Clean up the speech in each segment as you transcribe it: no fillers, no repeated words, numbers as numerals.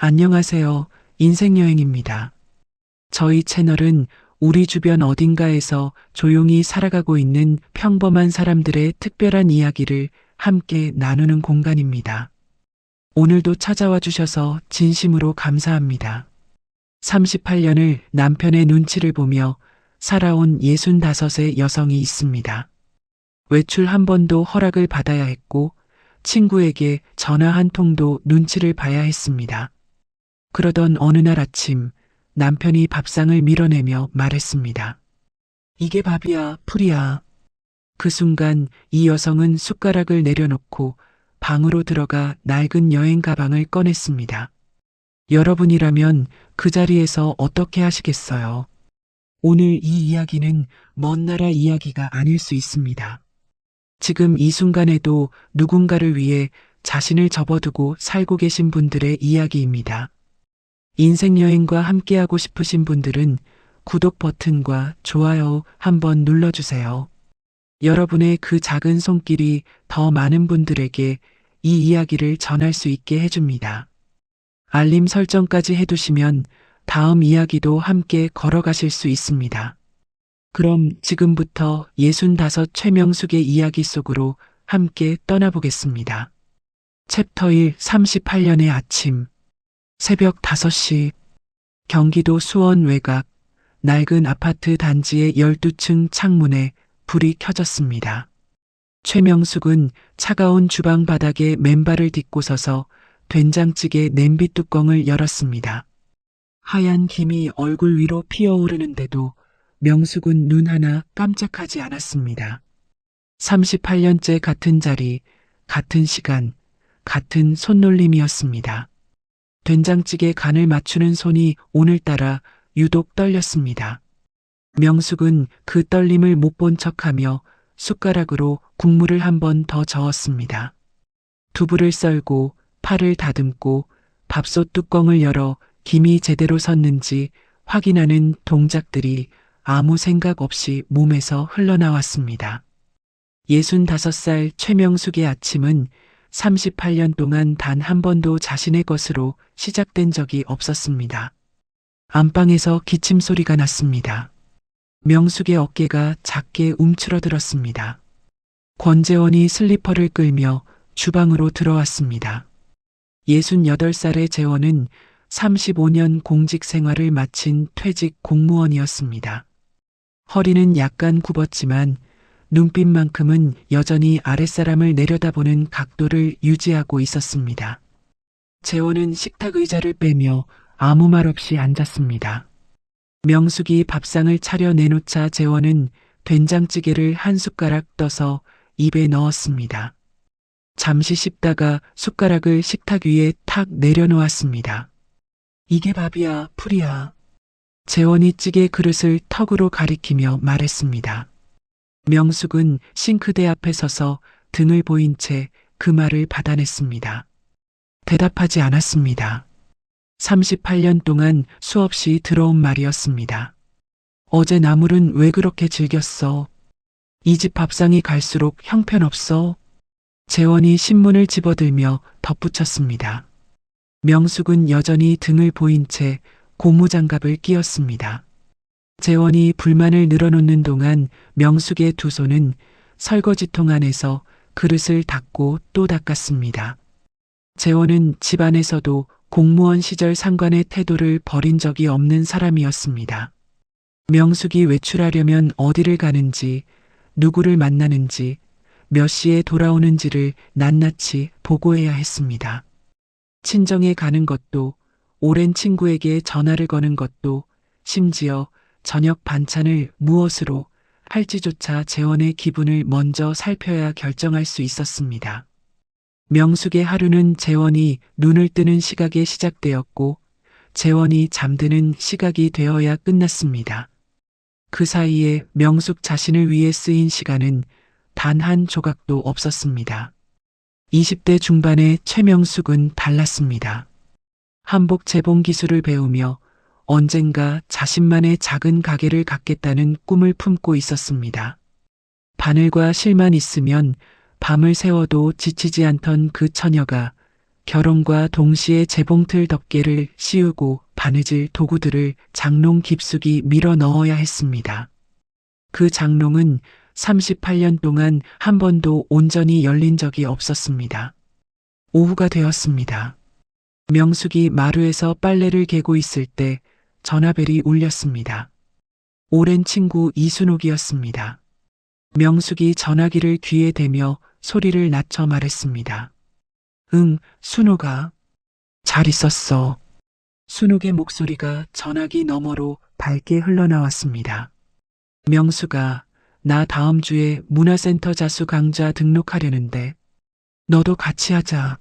안녕하세요. 인생여행입니다. 저희 채널은 우리 주변 어딘가에서 조용히 살아가고 있는 평범한 사람들의 특별한 이야기를 함께 나누는 공간입니다. 오늘도 찾아와 주셔서 진심으로 감사합니다. 38년을 남편의 눈치를 보며 살아온 65의 여성이 있습니다. 외출 한 번도 허락을 받아야 했고 친구에게 전화 한 통도 눈치를 봐야 했습니다. 그러던 어느 날 아침 남편이 밥상을 밀어내며 말했습니다. 이게 밥이야, 풀이야. 그 순간 이 여성은 숟가락을 내려놓고 방으로 들어가 낡은 여행 가방을 꺼냈습니다. 여러분이라면 그 자리에서 어떻게 하시겠어요? 오늘 이 이야기는 먼 나라 이야기가 아닐 수 있습니다. 지금 이 순간에도 누군가를 위해 자신을 접어두고 살고 계신 분들의 이야기입니다. 인생여행과 함께하고 싶으신 분들은 구독 버튼과 좋아요 한번 눌러주세요. 여러분의 그 작은 손길이 더 많은 분들에게 이 이야기를 전할 수 있게 해줍니다. 알림 설정까지 해두시면 다음 이야기도 함께 걸어가실 수 있습니다. 그럼 지금부터 65 최명숙의 이야기 속으로 함께 떠나보겠습니다. 챕터 1 38년의 아침 새벽 5시 경기도 수원 외곽 낡은 아파트 단지의 12층 창문에 불이 켜졌습니다. 최명숙은 차가운 주방 바닥에 맨발을 딛고 서서 된장찌개 냄비 뚜껑을 열었습니다. 하얀 김이 얼굴 위로 피어오르는데도 명숙은 눈 하나 깜짝하지 않았습니다. 38년째 같은 자리, 같은 시간, 같은 손놀림이었습니다. 된장찌개 간을 맞추는 손이 오늘따라 유독 떨렸습니다. 명숙은 그 떨림을 못 본 척하며 숟가락으로 국물을 한 번 더 저었습니다. 두부를 썰고 파를 다듬고 밥솥 뚜껑을 열어 김이 제대로 섰는지 확인하는 동작들이 아무 생각 없이 몸에서 흘러나왔습니다. 65살 최명숙의 아침은 38년 동안 단 한 번도 자신의 것으로 시작된 적이 없었습니다. 안방에서 기침 소리가 났습니다. 명숙의 어깨가 작게 움츠러들었습니다. 권재원이 슬리퍼를 끌며 주방으로 들어왔습니다. 68살의 재원은 35년 공직 생활을 마친 퇴직 공무원이었습니다. 허리는 약간 굽었지만 눈빛만큼은 여전히 아랫사람을 내려다보는 각도를 유지하고 있었습니다. 재원은 식탁 의자를 빼며 아무 말 없이 앉았습니다. 명숙이 밥상을 차려 내놓자 재원은 된장찌개를 한 숟가락 떠서 입에 넣었습니다. 잠시 씹다가 숟가락을 식탁 위에 탁 내려놓았습니다. 이게 밥이야, 풀이야. 재원이 찌개 그릇을 턱으로 가리키며 말했습니다. 명숙은 싱크대 앞에 서서 등을 보인 채 그 말을 받아냈습니다. 대답하지 않았습니다. 38년 동안 수없이 들어온 말이었습니다. 어제 나물은 왜 그렇게 질겼어? 이 집 밥상이 갈수록 형편없어? 재원이 신문을 집어들며 덧붙였습니다. 명숙은 여전히 등을 보인 채 고무장갑을 끼웠습니다. 재원이 불만을 늘어놓는 동안 명숙의 두 손은 설거지통 안에서 그릇을 닦고 또 닦았습니다. 재원은 집안에서도 공무원 시절 상관의 태도를 버린 적이 없는 사람이었습니다. 명숙이 외출하려면 어디를 가는지, 누구를 만나는지, 몇 시에 돌아오는지를 낱낱이 보고해야 했습니다. 친정에 가는 것도, 오랜 친구에게 전화를 거는 것도, 심지어 저녁 반찬을 무엇으로 할지조차 재원의 기분을 먼저 살펴야 결정할 수 있었습니다. 명숙의 하루는 재원이 눈을 뜨는 시각에 시작되었고 재원이 잠드는 시각이 되어야 끝났습니다. 그 사이에 명숙 자신을 위해 쓰인 시간은 단 한 조각도 없었습니다. 20대 중반의 최명숙은 달랐습니다. 한복 재봉 기술을 배우며 언젠가 자신만의 작은 가게를 갖겠다는 꿈을 품고 있었습니다. 바늘과 실만 있으면 밤을 새워도 지치지 않던 그 처녀가 결혼과 동시에 재봉틀 덮개를 씌우고 바느질 도구들을 장롱 깊숙이 밀어 넣어야 했습니다. 그 장롱은 38년 동안 한 번도 온전히 열린 적이 없었습니다. 오후가 되었습니다. 명숙이 마루에서 빨래를 개고 있을 때 전화벨이 울렸습니다. 오랜 친구 이순옥이었습니다. 명숙이 전화기를 귀에 대며 소리를 낮춰 말했습니다. 응, 순옥아. 잘 있었어. 순옥의 목소리가 전화기 너머로 밝게 흘러나왔습니다. 명수가, 나 다음 주에 문화센터 자수 강좌 등록하려는데 너도 같이 하자.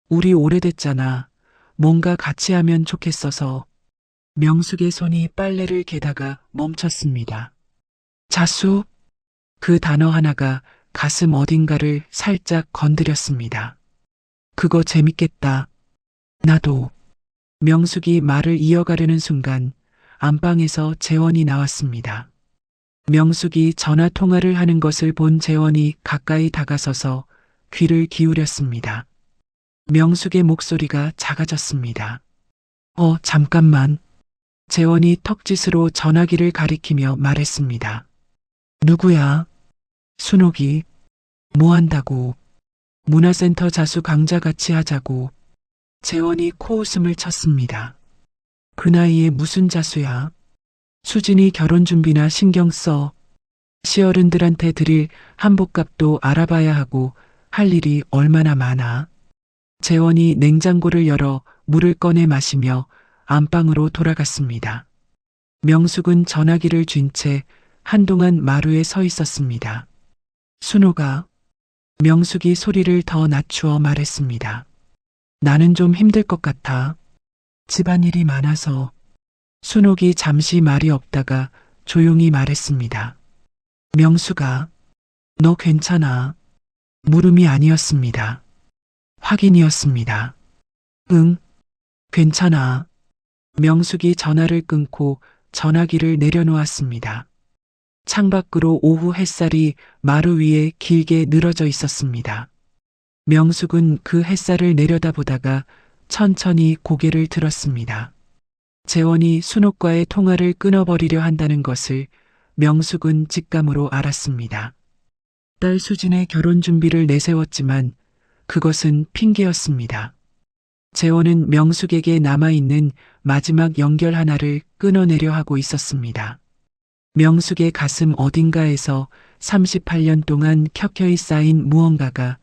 우리 오래됐잖아. 뭔가 같이 하면 좋겠어서. 명숙의 손이 빨래를 개다가 멈췄습니다. 자수? 그 단어 하나가 가슴 어딘가를 살짝 건드렸습니다. 그거 재밌겠다. 나도. 명숙이 말을 이어가려는 순간 안방에서 재원이 나왔습니다. 명숙이 전화 통화를 하는 것을 본 재원이 가까이 다가서서 귀를 기울였습니다. 명숙의 목소리가 작아졌습니다. 잠깐만. 재원이 턱짓으로 전화기를 가리키며 말했습니다. 누구야? 순옥이. 뭐 한다고? 문화센터 자수 강좌 같이 하자고. 재원이 코웃음을 쳤습니다. 그 나이에 무슨 자수야? 수진이 결혼 준비나 신경 써. 시어른들한테 드릴 한복값도 알아봐야 하고 할 일이 얼마나 많아. 재원이 냉장고를 열어 물을 꺼내 마시며 안방으로 돌아갔습니다. 명숙은 전화기를 쥔 채 한동안 마루에 서 있었습니다. 순옥아. 명숙이 소리를 더 낮추어 말했습니다. 나는 좀 힘들 것 같아. 집안일이 많아서. 순옥이 잠시 말이 없다가 조용히 말했습니다. 명숙아, 너 괜찮아. 물음이 아니었습니다. 확인이었습니다. 응, 괜찮아. 명숙이 전화를 끊고 전화기를 내려놓았습니다. 창밖으로 오후 햇살이 마루 위에 길게 늘어져 있었습니다. 명숙은 그 햇살을 내려다보다가 천천히 고개를 들었습니다. 재원이 순옥과의 통화를 끊어버리려 한다는 것을 명숙은 직감으로 알았습니다. 딸 수진의 결혼 준비를 내세웠지만 그것은 핑계였습니다. 재원은 명숙에게 남아있는 마지막 연결 하나를 끊어내려 하고 있었습니다. 명숙의 가슴 어딘가에서 38년 동안 켜켜이 쌓인 무언가가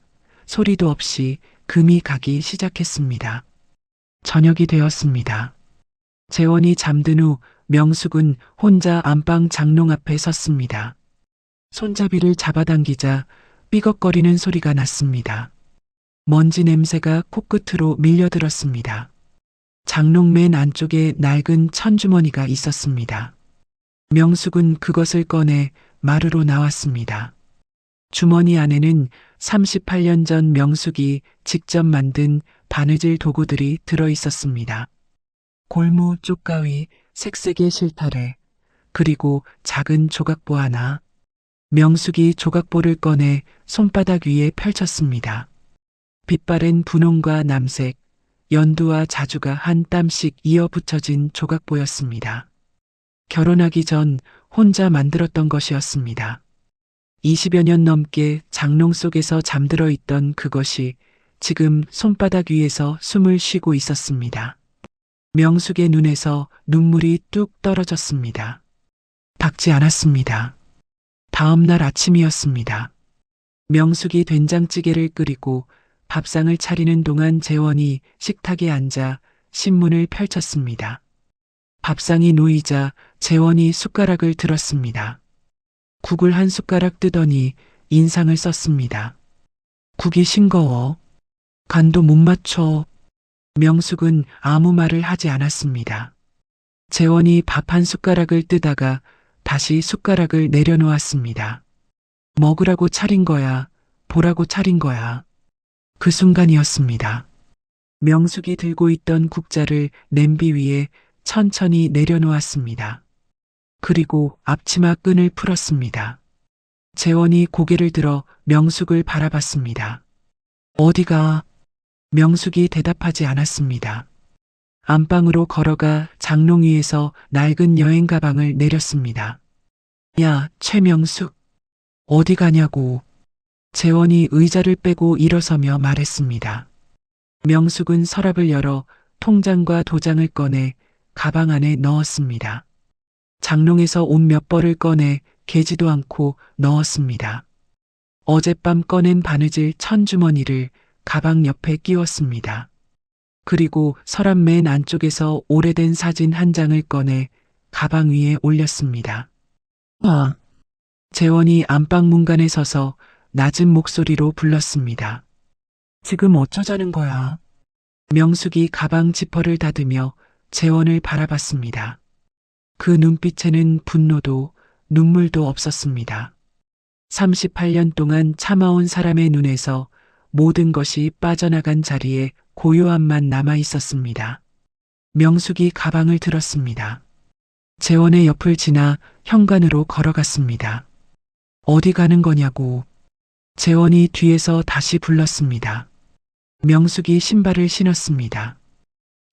소리도 없이 금이 가기 시작했습니다. 저녁이 되었습니다. 재원이 잠든 후 명숙은 혼자 안방 장롱 앞에 섰습니다. 손잡이를 잡아당기자 삐걱거리는 소리가 났습니다. 먼지 냄새가 코끝으로 밀려들었습니다. 장롱 맨 안쪽에 낡은 천주머니가 있었습니다. 명숙은 그것을 꺼내 마루로 나왔습니다. 주머니 안에는 38년 전 명숙이 직접 만든 바느질 도구들이 들어 있었습니다. 골무, 쪽가위, 색색의 실타래, 그리고 작은 조각보 하나. 명숙이 조각보를 꺼내 손바닥 위에 펼쳤습니다. 빛바랜 분홍과 남색, 연두와 자주가 한 땀씩 이어 붙여진 조각보였습니다. 결혼하기 전 혼자 만들었던 것이었습니다. 20여 년 넘게 장롱 속에서 잠들어 있던 그것이 지금 손바닥 위에서 숨을 쉬고 있었습니다. 명숙의 눈에서 눈물이 뚝 떨어졌습니다. 닦지 않았습니다. 다음 날 아침이었습니다. 명숙이 된장찌개를 끓이고 밥상을 차리는 동안 재원이 식탁에 앉아 신문을 펼쳤습니다. 밥상이 놓이자 재원이 숟가락을 들었습니다. 국을 한 숟가락 뜨더니 인상을 썼습니다. 국이 싱거워. 간도 못 맞춰. 명숙은 아무 말을 하지 않았습니다. 재원이 밥 한 숟가락을 뜨다가 다시 숟가락을 내려놓았습니다. 먹으라고 차린 거야. 보라고 차린 거야. 그 순간이었습니다. 명숙이 들고 있던 국자를 냄비 위에 천천히 내려놓았습니다. 그리고 앞치마 끈을 풀었습니다. 재원이 고개를 들어 명숙을 바라봤습니다. 어디가? 명숙이 대답하지 않았습니다. 안방으로 걸어가 장롱 위에서 낡은 여행 가방을 내렸습니다. 야, 최명숙. 어디 가냐고. 재원이 의자를 빼고 일어서며 말했습니다. 명숙은 서랍을 열어 통장과 도장을 꺼내 가방 안에 넣었습니다. 장롱에서 옷 몇 벌을 꺼내 개지도 않고 넣었습니다. 어젯밤 꺼낸 바느질 천주머니를 가방 옆에 끼웠습니다. 그리고 서랍 맨 안쪽에서 오래된 사진 한 장을 꺼내 가방 위에 올렸습니다. 아. 재원이 안방 문간에 서서 낮은 목소리로 불렀습니다. 지금 어쩌자는 거야? 명숙이 가방 지퍼를 닫으며 재원을 바라봤습니다. 그 눈빛에는 분노도 눈물도 없었습니다. 38년 동안 참아온 사람의 눈에서 모든 것이 빠져나간 자리에 고요함만 남아 있었습니다. 명숙이 가방을 들었습니다. 재원의 옆을 지나 현관으로 걸어갔습니다. 어디 가는 거냐고. 재원이 뒤에서 다시 불렀습니다. 명숙이 신발을 신었습니다.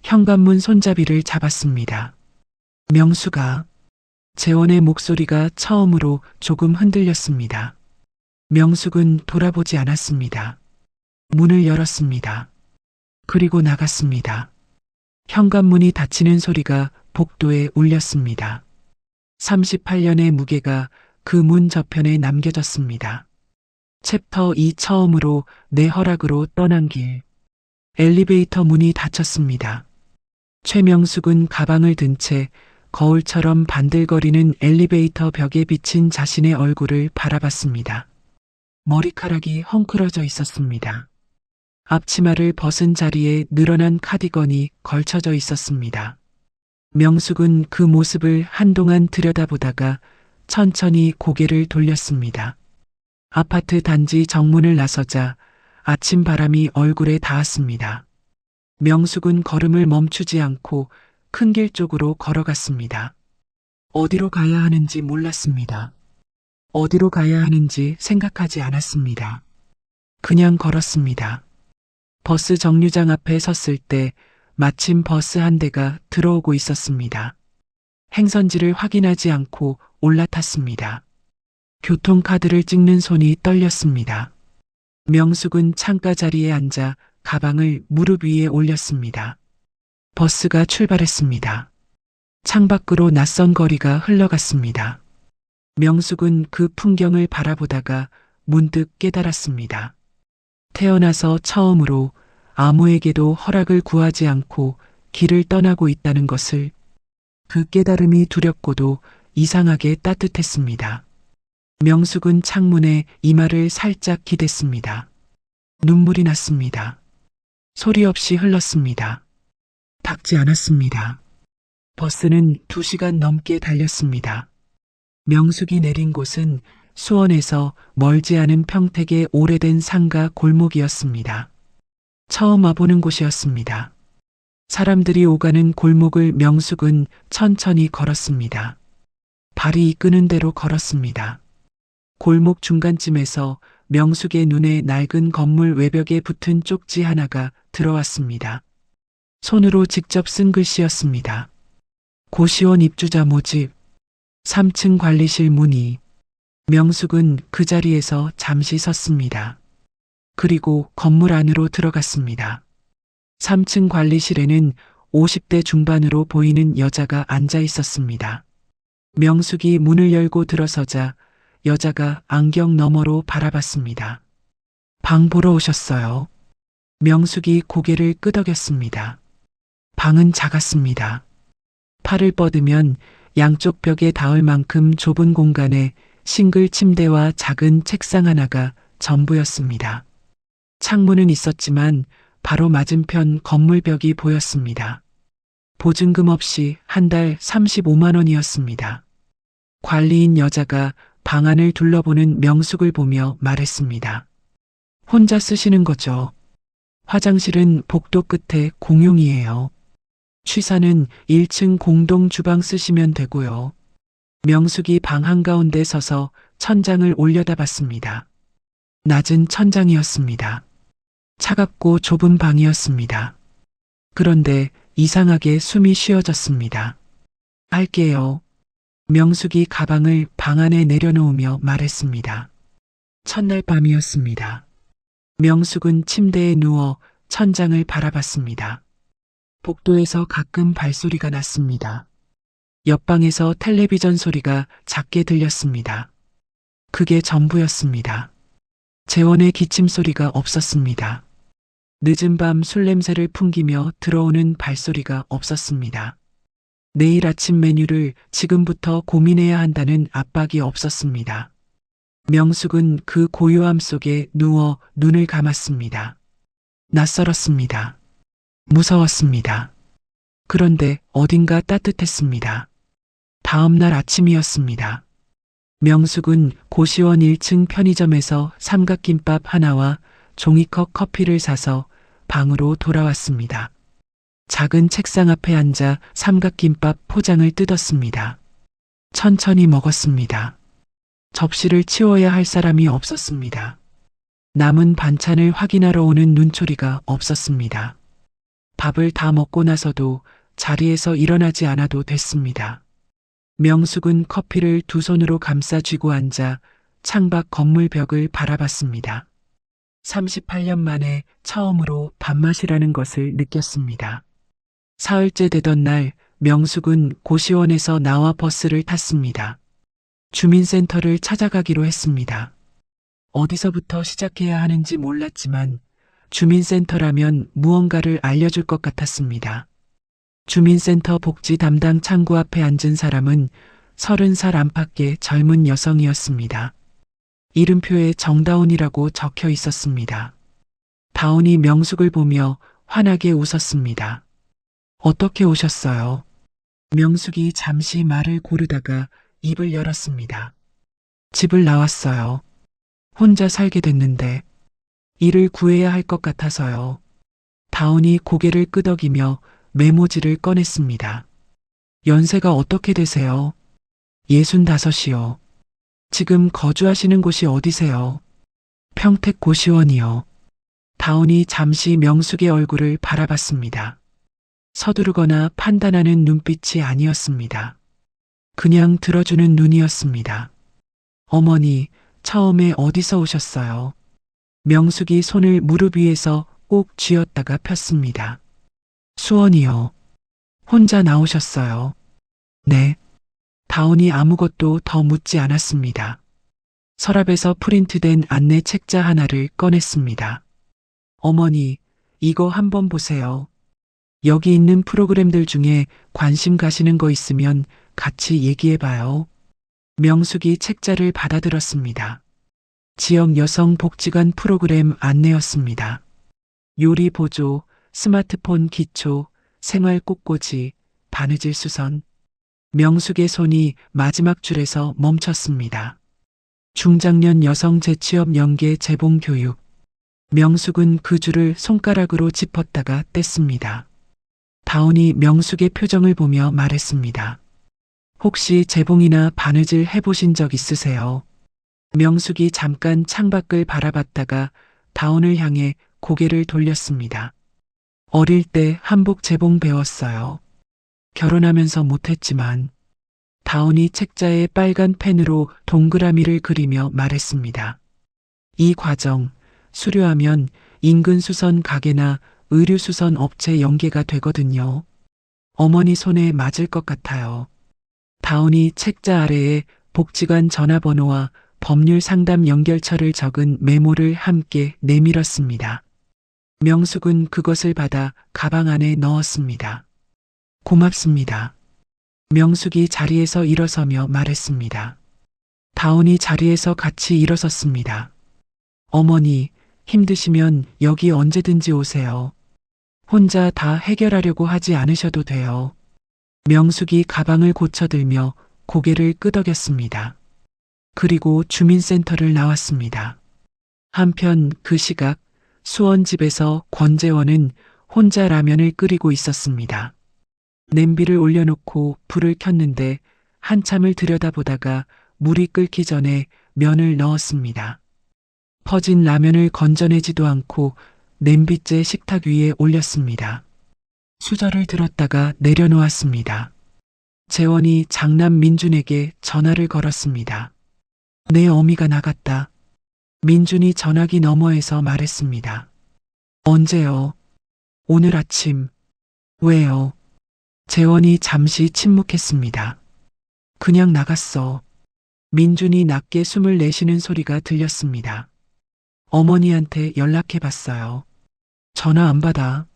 현관문 손잡이를 잡았습니다. 명숙아. 재원의 목소리가 처음으로 조금 흔들렸습니다. 명숙은 돌아보지 않았습니다. 문을 열었습니다. 그리고 나갔습니다. 현관문이 닫히는 소리가 복도에 울렸습니다. 38년의 무게가 그 문 저편에 남겨졌습니다. 챕터 2 처음으로 내 허락으로 떠난 길. 엘리베이터 문이 닫혔습니다. 최명숙은 가방을 든 채 거울처럼 반들거리는 엘리베이터 벽에 비친 자신의 얼굴을 바라봤습니다. 머리카락이 헝클어져 있었습니다. 앞치마를 벗은 자리에 늘어난 카디건이 걸쳐져 있었습니다. 명숙은 그 모습을 한동안 들여다보다가 천천히 고개를 돌렸습니다. 아파트 단지 정문을 나서자 아침 바람이 얼굴에 닿았습니다. 명숙은 걸음을 멈추지 않고 큰 길 쪽으로 걸어갔습니다. 어디로 가야 하는지 몰랐습니다. 어디로 가야 하는지 생각하지 않았습니다. 그냥 걸었습니다. 버스 정류장 앞에 섰을 때 마침 버스 한 대가 들어오고 있었습니다. 행선지를 확인하지 않고 올라탔습니다. 교통카드를 찍는 손이 떨렸습니다. 명숙은 창가 자리에 앉아 가방을 무릎 위에 올렸습니다. 버스가 출발했습니다. 창밖으로 낯선 거리가 흘러갔습니다. 명숙은 그 풍경을 바라보다가 문득 깨달았습니다. 태어나서 처음으로 아무에게도 허락을 구하지 않고 길을 떠나고 있다는 것을. 그 깨달음이 두렵고도 이상하게 따뜻했습니다. 명숙은 창문에 이마를 살짝 기댔습니다. 눈물이 났습니다. 소리 없이 흘렀습니다. 닿지 않았습니다. 버스는 2시간 넘게 달렸습니다. 명숙이 내린 곳은 수원에서 멀지 않은 평택의 오래된 상가 골목이었습니다. 처음 와보는 곳이었습니다. 사람들이 오가는 골목을 명숙은 천천히 걸었습니다. 발이 이끄는 대로 걸었습니다. 골목 중간쯤에서 명숙의 눈에 낡은 건물 외벽에 붙은 쪽지 하나가 들어왔습니다. 손으로 직접 쓴 글씨였습니다. 고시원 입주자 모집, 3층 관리실 문의. 명숙은 그 자리에서 잠시 섰습니다. 그리고 건물 안으로 들어갔습니다. 3층 관리실에는 50대 중반으로 보이는 여자가 앉아 있었습니다. 명숙이 문을 열고 들어서자 여자가 안경 너머로 바라봤습니다. 방 보러 오셨어요. 명숙이 고개를 끄덕였습니다. 방은 작았습니다. 팔을 뻗으면 양쪽 벽에 닿을 만큼 좁은 공간에 싱글 침대와 작은 책상 하나가 전부였습니다. 창문은 있었지만 바로 맞은편 건물 벽이 보였습니다. 보증금 없이 한 달 35만 원이었습니다. 관리인 여자가 방 안을 둘러보는 명숙을 보며 말했습니다. 혼자 쓰시는 거죠? 화장실은 복도 끝에 공용이에요. 취사는 1층 공동 주방 쓰시면 되고요. 명숙이 방 한가운데 서서 천장을 올려다봤습니다. 낮은 천장이었습니다. 차갑고 좁은 방이었습니다. 그런데 이상하게 숨이 쉬어졌습니다. 할게요. 명숙이 가방을 방 안에 내려놓으며 말했습니다. 첫날 밤이었습니다. 명숙은 침대에 누워 천장을 바라봤습니다. 복도에서 가끔 발소리가 났습니다. 옆방에서 텔레비전 소리가 작게 들렸습니다. 그게 전부였습니다. 재원의 기침 소리가 없었습니다. 늦은 밤 술 냄새를 풍기며 들어오는 발소리가 없었습니다. 내일 아침 메뉴를 지금부터 고민해야 한다는 압박이 없었습니다. 명숙은 그 고요함 속에 누워 눈을 감았습니다. 낯설었습니다. 무서웠습니다. 그런데 어딘가 따뜻했습니다. 다음 날 아침이었습니다. 명숙은 고시원 1층 편의점에서 삼각김밥 하나와 종이컵 커피를 사서 방으로 돌아왔습니다. 작은 책상 앞에 앉아 삼각김밥 포장을 뜯었습니다. 천천히 먹었습니다. 접시를 치워야 할 사람이 없었습니다. 남은 반찬을 확인하러 오는 눈초리가 없었습니다. 밥을 다 먹고 나서도 자리에서 일어나지 않아도 됐습니다. 명숙은 커피를 두 손으로 감싸 쥐고 앉아 창밖 건물 벽을 바라봤습니다. 38년 만에 처음으로 밥맛이라는 것을 느꼈습니다. 사흘째 되던 날 명숙은 고시원에서 나와 버스를 탔습니다. 주민센터를 찾아가기로 했습니다. 어디서부터 시작해야 하는지 몰랐지만 주민센터라면 무언가를 알려줄 것 같았습니다. 주민센터 복지 담당 창구 앞에 앉은 사람은 30살 안팎의 젊은 여성이었습니다. 이름표에 정다운이라고 적혀 있었습니다. 다운이 명숙을 보며 환하게 웃었습니다. 어떻게 오셨어요? 명숙이 잠시 말을 고르다가 입을 열었습니다. 집을 나왔어요. 혼자 살게 됐는데 일을 구해야 할 것 같아서요. 다운이 고개를 끄덕이며 메모지를 꺼냈습니다. 연세가 어떻게 되세요? 65이요. 지금 거주하시는 곳이 어디세요? 평택 고시원이요. 다운이 잠시 명숙의 얼굴을 바라봤습니다. 서두르거나 판단하는 눈빛이 아니었습니다. 그냥 들어주는 눈이었습니다. 어머니, 처음에 어디서 오셨어요? 명숙이 손을 무릎 위에서 꼭 쥐었다가 폈습니다. 수원이요. 혼자 나오셨어요? 네. 다운이 아무것도 더 묻지 않았습니다. 서랍에서 프린트된 안내 책자 하나를 꺼냈습니다. 어머니, 이거 한번 보세요. 여기 있는 프로그램들 중에 관심 가시는 거 있으면 같이 얘기해봐요. 명숙이 책자를 받아들었습니다. 지역 여성 복지관 프로그램 안내였습니다. 요리 보조, 스마트폰 기초, 생활 꽃꽂이, 바느질 수선. 명숙의 손이 마지막 줄에서 멈췄습니다. 중장년 여성 재취업 연계 재봉 교육. 명숙은 그 줄을 손가락으로 짚었다가 뗐습니다. 다운이 명숙의 표정을 보며 말했습니다. 혹시 재봉이나 바느질 해보신 적 있으세요? 명숙이 잠깐 창밖을 바라봤다가 다운을 향해 고개를 돌렸습니다. 어릴 때 한복 재봉 배웠어요. 결혼하면서 못했지만. 다운이 책자에 빨간 펜으로 동그라미를 그리며 말했습니다. 이 과정 수료하면 인근 수선 가게나 의류 수선 업체 연계가 되거든요. 어머니 손에 맞을 것 같아요. 다운이 책자 아래에 복지관 전화번호와 법률 상담 연결처를 적은 메모를 함께 내밀었습니다. 명숙은 그것을 받아 가방 안에 넣었습니다. 고맙습니다. 명숙이 자리에서 일어서며 말했습니다. 다운이 자리에서 같이 일어섰습니다. 어머니, 힘드시면 여기 언제든지 오세요. 혼자 다 해결하려고 하지 않으셔도 돼요. 명숙이 가방을 고쳐들며 고개를 끄덕였습니다. 그리고 주민센터를 나왔습니다. 한편 그 시각 수원집에서 권재원은 혼자 라면을 끓이고 있었습니다. 냄비를 올려놓고 불을 켰는데 한참을 들여다보다가 물이 끓기 전에 면을 넣었습니다. 퍼진 라면을 건져내지도 않고 냄비째 식탁 위에 올렸습니다. 수저를 들었다가 내려놓았습니다. 재원이 장남 민준에게 전화를 걸었습니다. 내 어미가 나갔다. 민준이 전화기 너머에서 말했습니다. 언제요? 오늘 아침. 왜요? 재원이 잠시 침묵했습니다. 그냥 나갔어. 민준이 낮게 숨을 내쉬는 소리가 들렸습니다. 어머니한테 연락해봤어요. 전화 안 받아.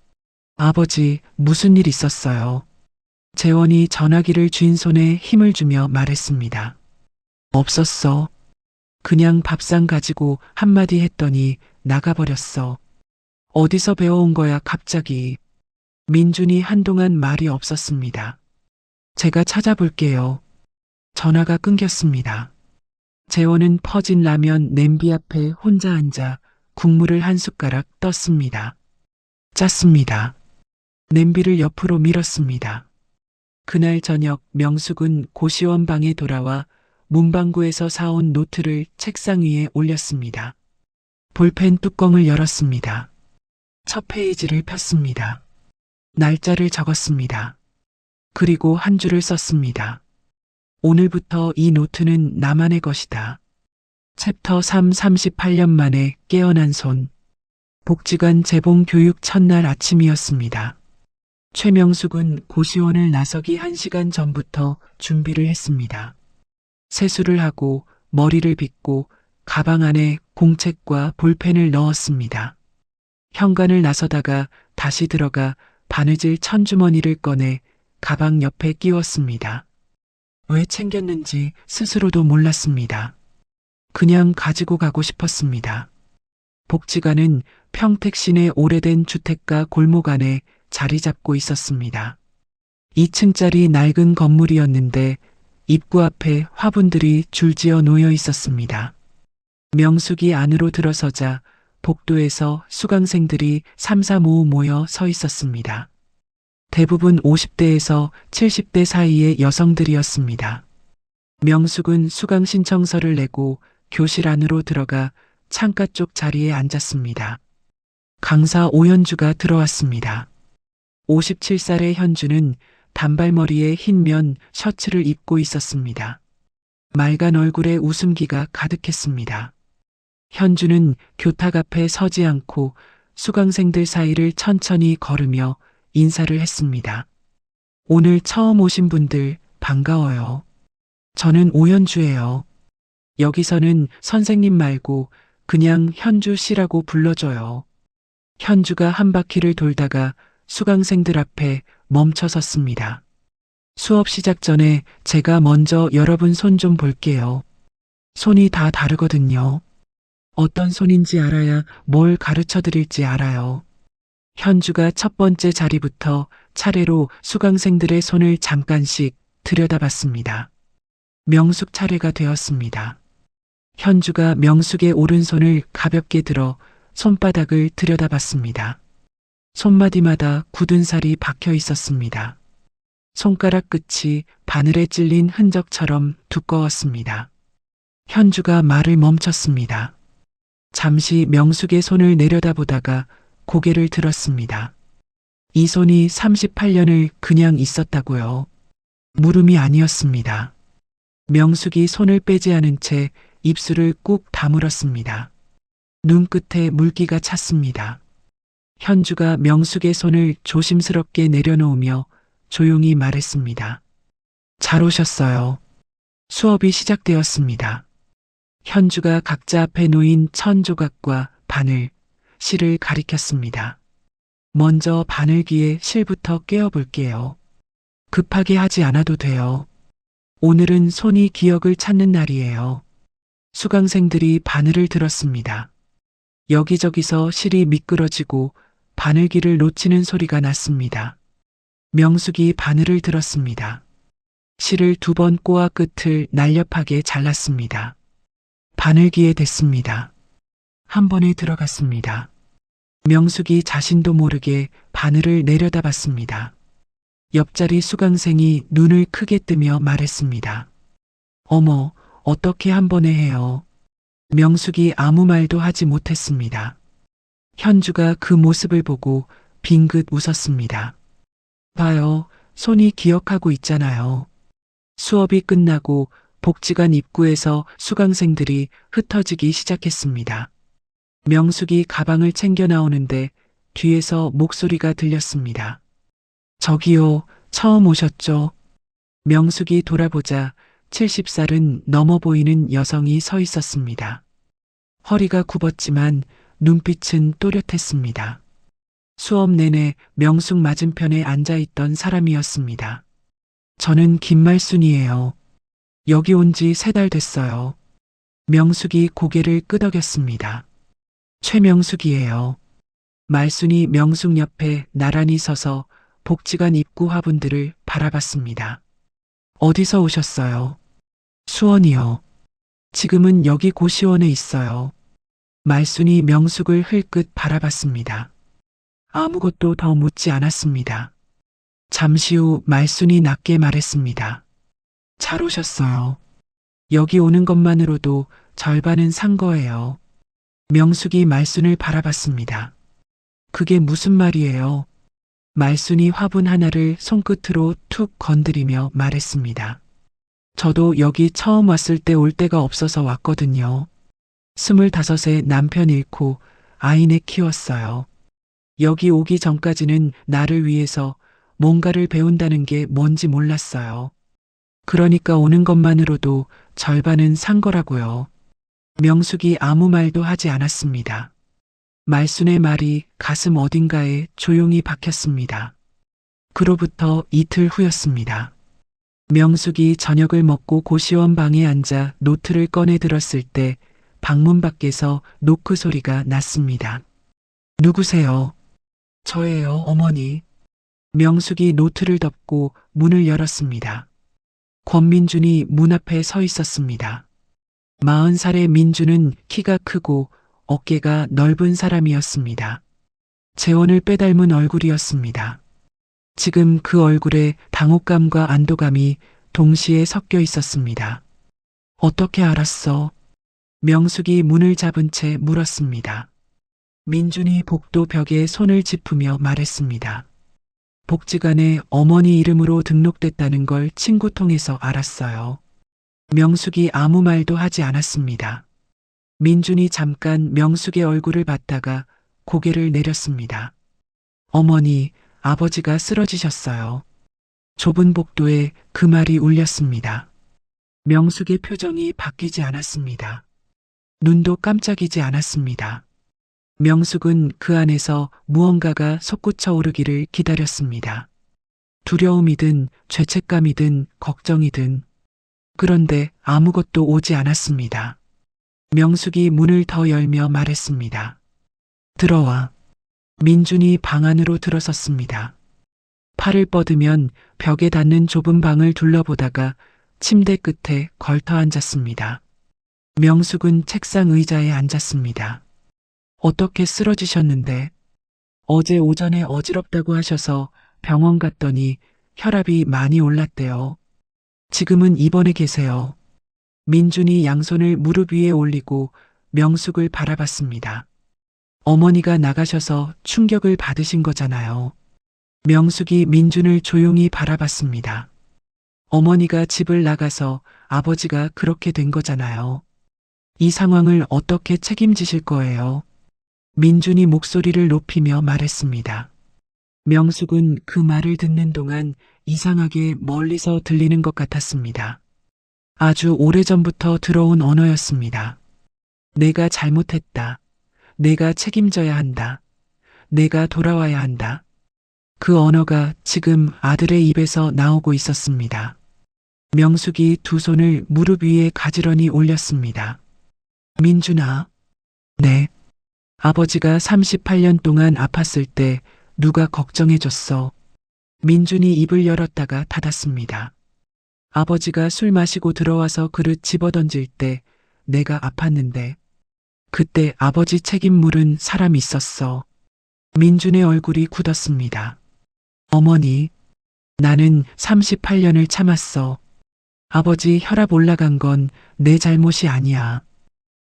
아버지, 무슨 일 있었어요? 재원이 전화기를 쥔 손에 힘을 주며 말했습니다. 없었어. 그냥 밥상 가지고 한마디 했더니 나가버렸어. 어디서 배워온 거야, 갑자기. 민준이 한동안 말이 없었습니다. 제가 찾아볼게요. 전화가 끊겼습니다. 재원은 퍼진 라면 냄비 앞에 혼자 앉아 국물을 한 숟가락 떴습니다. 짰습니다. 냄비를 옆으로 밀었습니다. 그날 저녁 명숙은 고시원 방에 돌아와 문방구에서 사온 노트를 책상 위에 올렸습니다. 볼펜 뚜껑을 열었습니다. 첫 페이지를 폈습니다. 날짜를 적었습니다. 그리고 한 줄을 썼습니다. 오늘부터 이 노트는 나만의 것이다. 챕터 3 38년 만에 깨어난 손. 복지관 재봉 교육 첫날 아침이었습니다. 최명숙은 고시원을 나서기 1시간 전부터 준비를 했습니다. 세수를 하고 머리를 빗고 가방 안에 공책과 볼펜을 넣었습니다. 현관을 나서다가 다시 들어가 바느질 천주머니를 꺼내 가방 옆에 끼웠습니다. 왜 챙겼는지 스스로도 몰랐습니다. 그냥 가지고 가고 싶었습니다. 복지관은 평택 시내 오래된 주택가 골목 안에 자리 잡고 있었습니다. 2층짜리 낡은 건물이었는데 입구 앞에 화분들이 줄지어 놓여 있었습니다. 명숙이 안으로 들어서자 복도에서 수강생들이 3, 4, 5 모여 서 있었습니다. 대부분 50대에서 70대 사이의 여성들이었습니다. 명숙은 수강 신청서를 내고 교실 안으로 들어가 창가 쪽 자리에 앉았습니다. 강사 오현주가 들어왔습니다. 57살의 현주는 단발머리에 흰 면 셔츠를 입고 있었습니다. 맑은 얼굴에 웃음기가 가득했습니다. 현주는 교탁 앞에 서지 않고 수강생들 사이를 천천히 걸으며 인사를 했습니다. 오늘 처음 오신 분들 반가워요. 저는 오현주예요. 여기서는 선생님 말고 그냥 현주 씨라고 불러줘요. 현주가 한 바퀴를 돌다가 수강생들 앞에 멈춰 섰습니다. 수업 시작 전에 제가 먼저 여러분 손 좀 볼게요. 손이 다 다르거든요. 어떤 손인지 알아야 뭘 가르쳐 드릴지 알아요. 현주가 첫 번째 자리부터 차례로 수강생들의 손을 잠깐씩 들여다봤습니다. 명숙 차례가 되었습니다. 현주가 명숙의 오른손을 가볍게 들어 손바닥을 들여다봤습니다. 손마디마다 굳은 살이 박혀 있었습니다. 손가락 끝이 바늘에 찔린 흔적처럼 두꺼웠습니다. 현주가 말을 멈췄습니다. 잠시 명숙의 손을 내려다보다가 고개를 들었습니다. 이 손이 38년을 그냥 있었다고요. 물음이 아니었습니다. 명숙이 손을 빼지 않은 채 입술을 꾹 다물었습니다. 눈끝에 물기가 찼습니다. 현주가 명숙의 손을 조심스럽게 내려놓으며 조용히 말했습니다. 잘 오셨어요. 수업이 시작되었습니다. 현주가 각자 앞에 놓인 천 조각과 바늘, 실을 가리켰습니다. 먼저 바늘기에 실부터 꿰어볼게요. 급하게 하지 않아도 돼요. 오늘은 손이 기억을 찾는 날이에요. 수강생들이 바늘을 들었습니다. 여기저기서 실이 미끄러지고 바늘기를 놓치는 소리가 났습니다. 명숙이 바늘을 들었습니다. 실을 2번 꼬아 끝을 날렵하게 잘랐습니다. 바늘기에 댔습니다. 한 번에 들어갔습니다. 명숙이 자신도 모르게 바늘을 내려다봤습니다. 옆자리 수강생이 눈을 크게 뜨며 말했습니다. 어머, 어떻게 한 번에 해요? 명숙이 아무 말도 하지 못했습니다. 현주가 그 모습을 보고 빙긋 웃었습니다. 봐요, 손이 기억하고 있잖아요. 수업이 끝나고 복지관 입구에서 수강생들이 흩어지기 시작했습니다. 명숙이 가방을 챙겨 나오는데 뒤에서 목소리가 들렸습니다. 저기요, 처음 오셨죠? 명숙이 돌아보자 70살은 넘어 보이는 여성이 서 있었습니다. 허리가 굽었지만 눈빛은 또렷했습니다. 수업 내내 명숙 맞은편에 앉아 있던 사람이었습니다. 저는 김말순이에요. 여기 온 지 3달 됐어요. 명숙이 고개를 끄덕였습니다. 최명숙이에요. 말순이 명숙 옆에 나란히 서서 복지관 입구 화분들을 바라봤습니다. 어디서 오셨어요? 수원이요. 지금은 여기 고시원에 있어요. 말순이 명숙을 흘끗 바라봤습니다. 아무것도 더 묻지 않았습니다. 잠시 후 말순이 낮게 말했습니다. 잘 오셨어요. 여기 오는 것만으로도 절반은 산 거예요. 명숙이 말순을 바라봤습니다. 그게 무슨 말이에요? 말순이 화분 하나를 손끝으로 툭 건드리며 말했습니다. 저도 여기 처음 왔을 때 올 데가 없어서 왔거든요. 25에 남편 잃고 아이네 키웠어요. 여기 오기 전까지는 나를 위해서 뭔가를 배운다는 게 뭔지 몰랐어요. 그러니까 오는 것만으로도 절반은 산 거라고요. 명숙이 아무 말도 하지 않았습니다. 말순의 말이 가슴 어딘가에 조용히 박혔습니다. 그로부터 이틀 후였습니다. 명숙이 저녁을 먹고 고시원 방에 앉아 노트를 꺼내 들었을 때 방문 밖에서 노크 소리가 났습니다. 누구세요? 저예요, 어머니. 명숙이 노트를 덮고 문을 열었습니다. 권민준이 문 앞에 서 있었습니다. 40살의 민준은 키가 크고 어깨가 넓은 사람이었습니다. 재원을 빼닮은 얼굴이었습니다. 지금 그 얼굴에 당혹감과 안도감이 동시에 섞여 있었습니다. 어떻게 알았어? 명숙이 문을 잡은 채 물었습니다. 민준이 복도 벽에 손을 짚으며 말했습니다. 복지관에 어머니 이름으로 등록됐다는 걸 친구 통해서 알았어요. 명숙이 아무 말도 하지 않았습니다. 민준이 잠깐 명숙의 얼굴을 봤다가 고개를 내렸습니다. 어머니, 아버지가 쓰러지셨어요. 좁은 복도에 그 말이 울렸습니다. 명숙의 표정이 바뀌지 않았습니다. 눈도 깜짝이지 않았습니다. 명숙은 그 안에서 무언가가 솟구쳐 오르기를 기다렸습니다. 두려움이든 죄책감이든 걱정이든. 그런데 아무것도 오지 않았습니다. 명숙이 문을 더 열며 말했습니다. 들어와. 민준이 방 안으로 들어섰습니다. 팔을 뻗으면 벽에 닿는 좁은 방을 둘러보다가 침대 끝에 걸터 앉았습니다. 명숙은 책상 의자에 앉았습니다. 어떻게 쓰러지셨는데? 어제 오전에 어지럽다고 하셔서 병원 갔더니 혈압이 많이 올랐대요. 지금은 입원해 계세요. 민준이 양손을 무릎 위에 올리고 명숙을 바라봤습니다. 어머니가 나가셔서 충격을 받으신 거잖아요. 명숙이 민준을 조용히 바라봤습니다. 어머니가 집을 나가서 아버지가 그렇게 된 거잖아요. 이 상황을 어떻게 책임지실 거예요? 민준이 목소리를 높이며 말했습니다. 명숙은 그 말을 듣는 동안 이상하게 멀리서 들리는 것 같았습니다. 아주 오래전부터 들어온 언어였습니다. 내가 잘못했다. 내가 책임져야 한다. 내가 돌아와야 한다. 그 언어가 지금 아들의 입에서 나오고 있었습니다. 명숙이 두 손을 무릎 위에 가지런히 올렸습니다. 민준아. 네. 아버지가 38년 동안 아팠을 때 누가 걱정해줬어. 민준이 입을 열었다가 닫았습니다. 아버지가 술 마시고 들어와서 그릇 집어던질 때 내가 아팠는데 그때 아버지 책임 물은 사람 있었어. 민준의 얼굴이 굳었습니다. 어머니, 나는 38년을 참았어. 아버지 혈압 올라간 건 내 잘못이 아니야.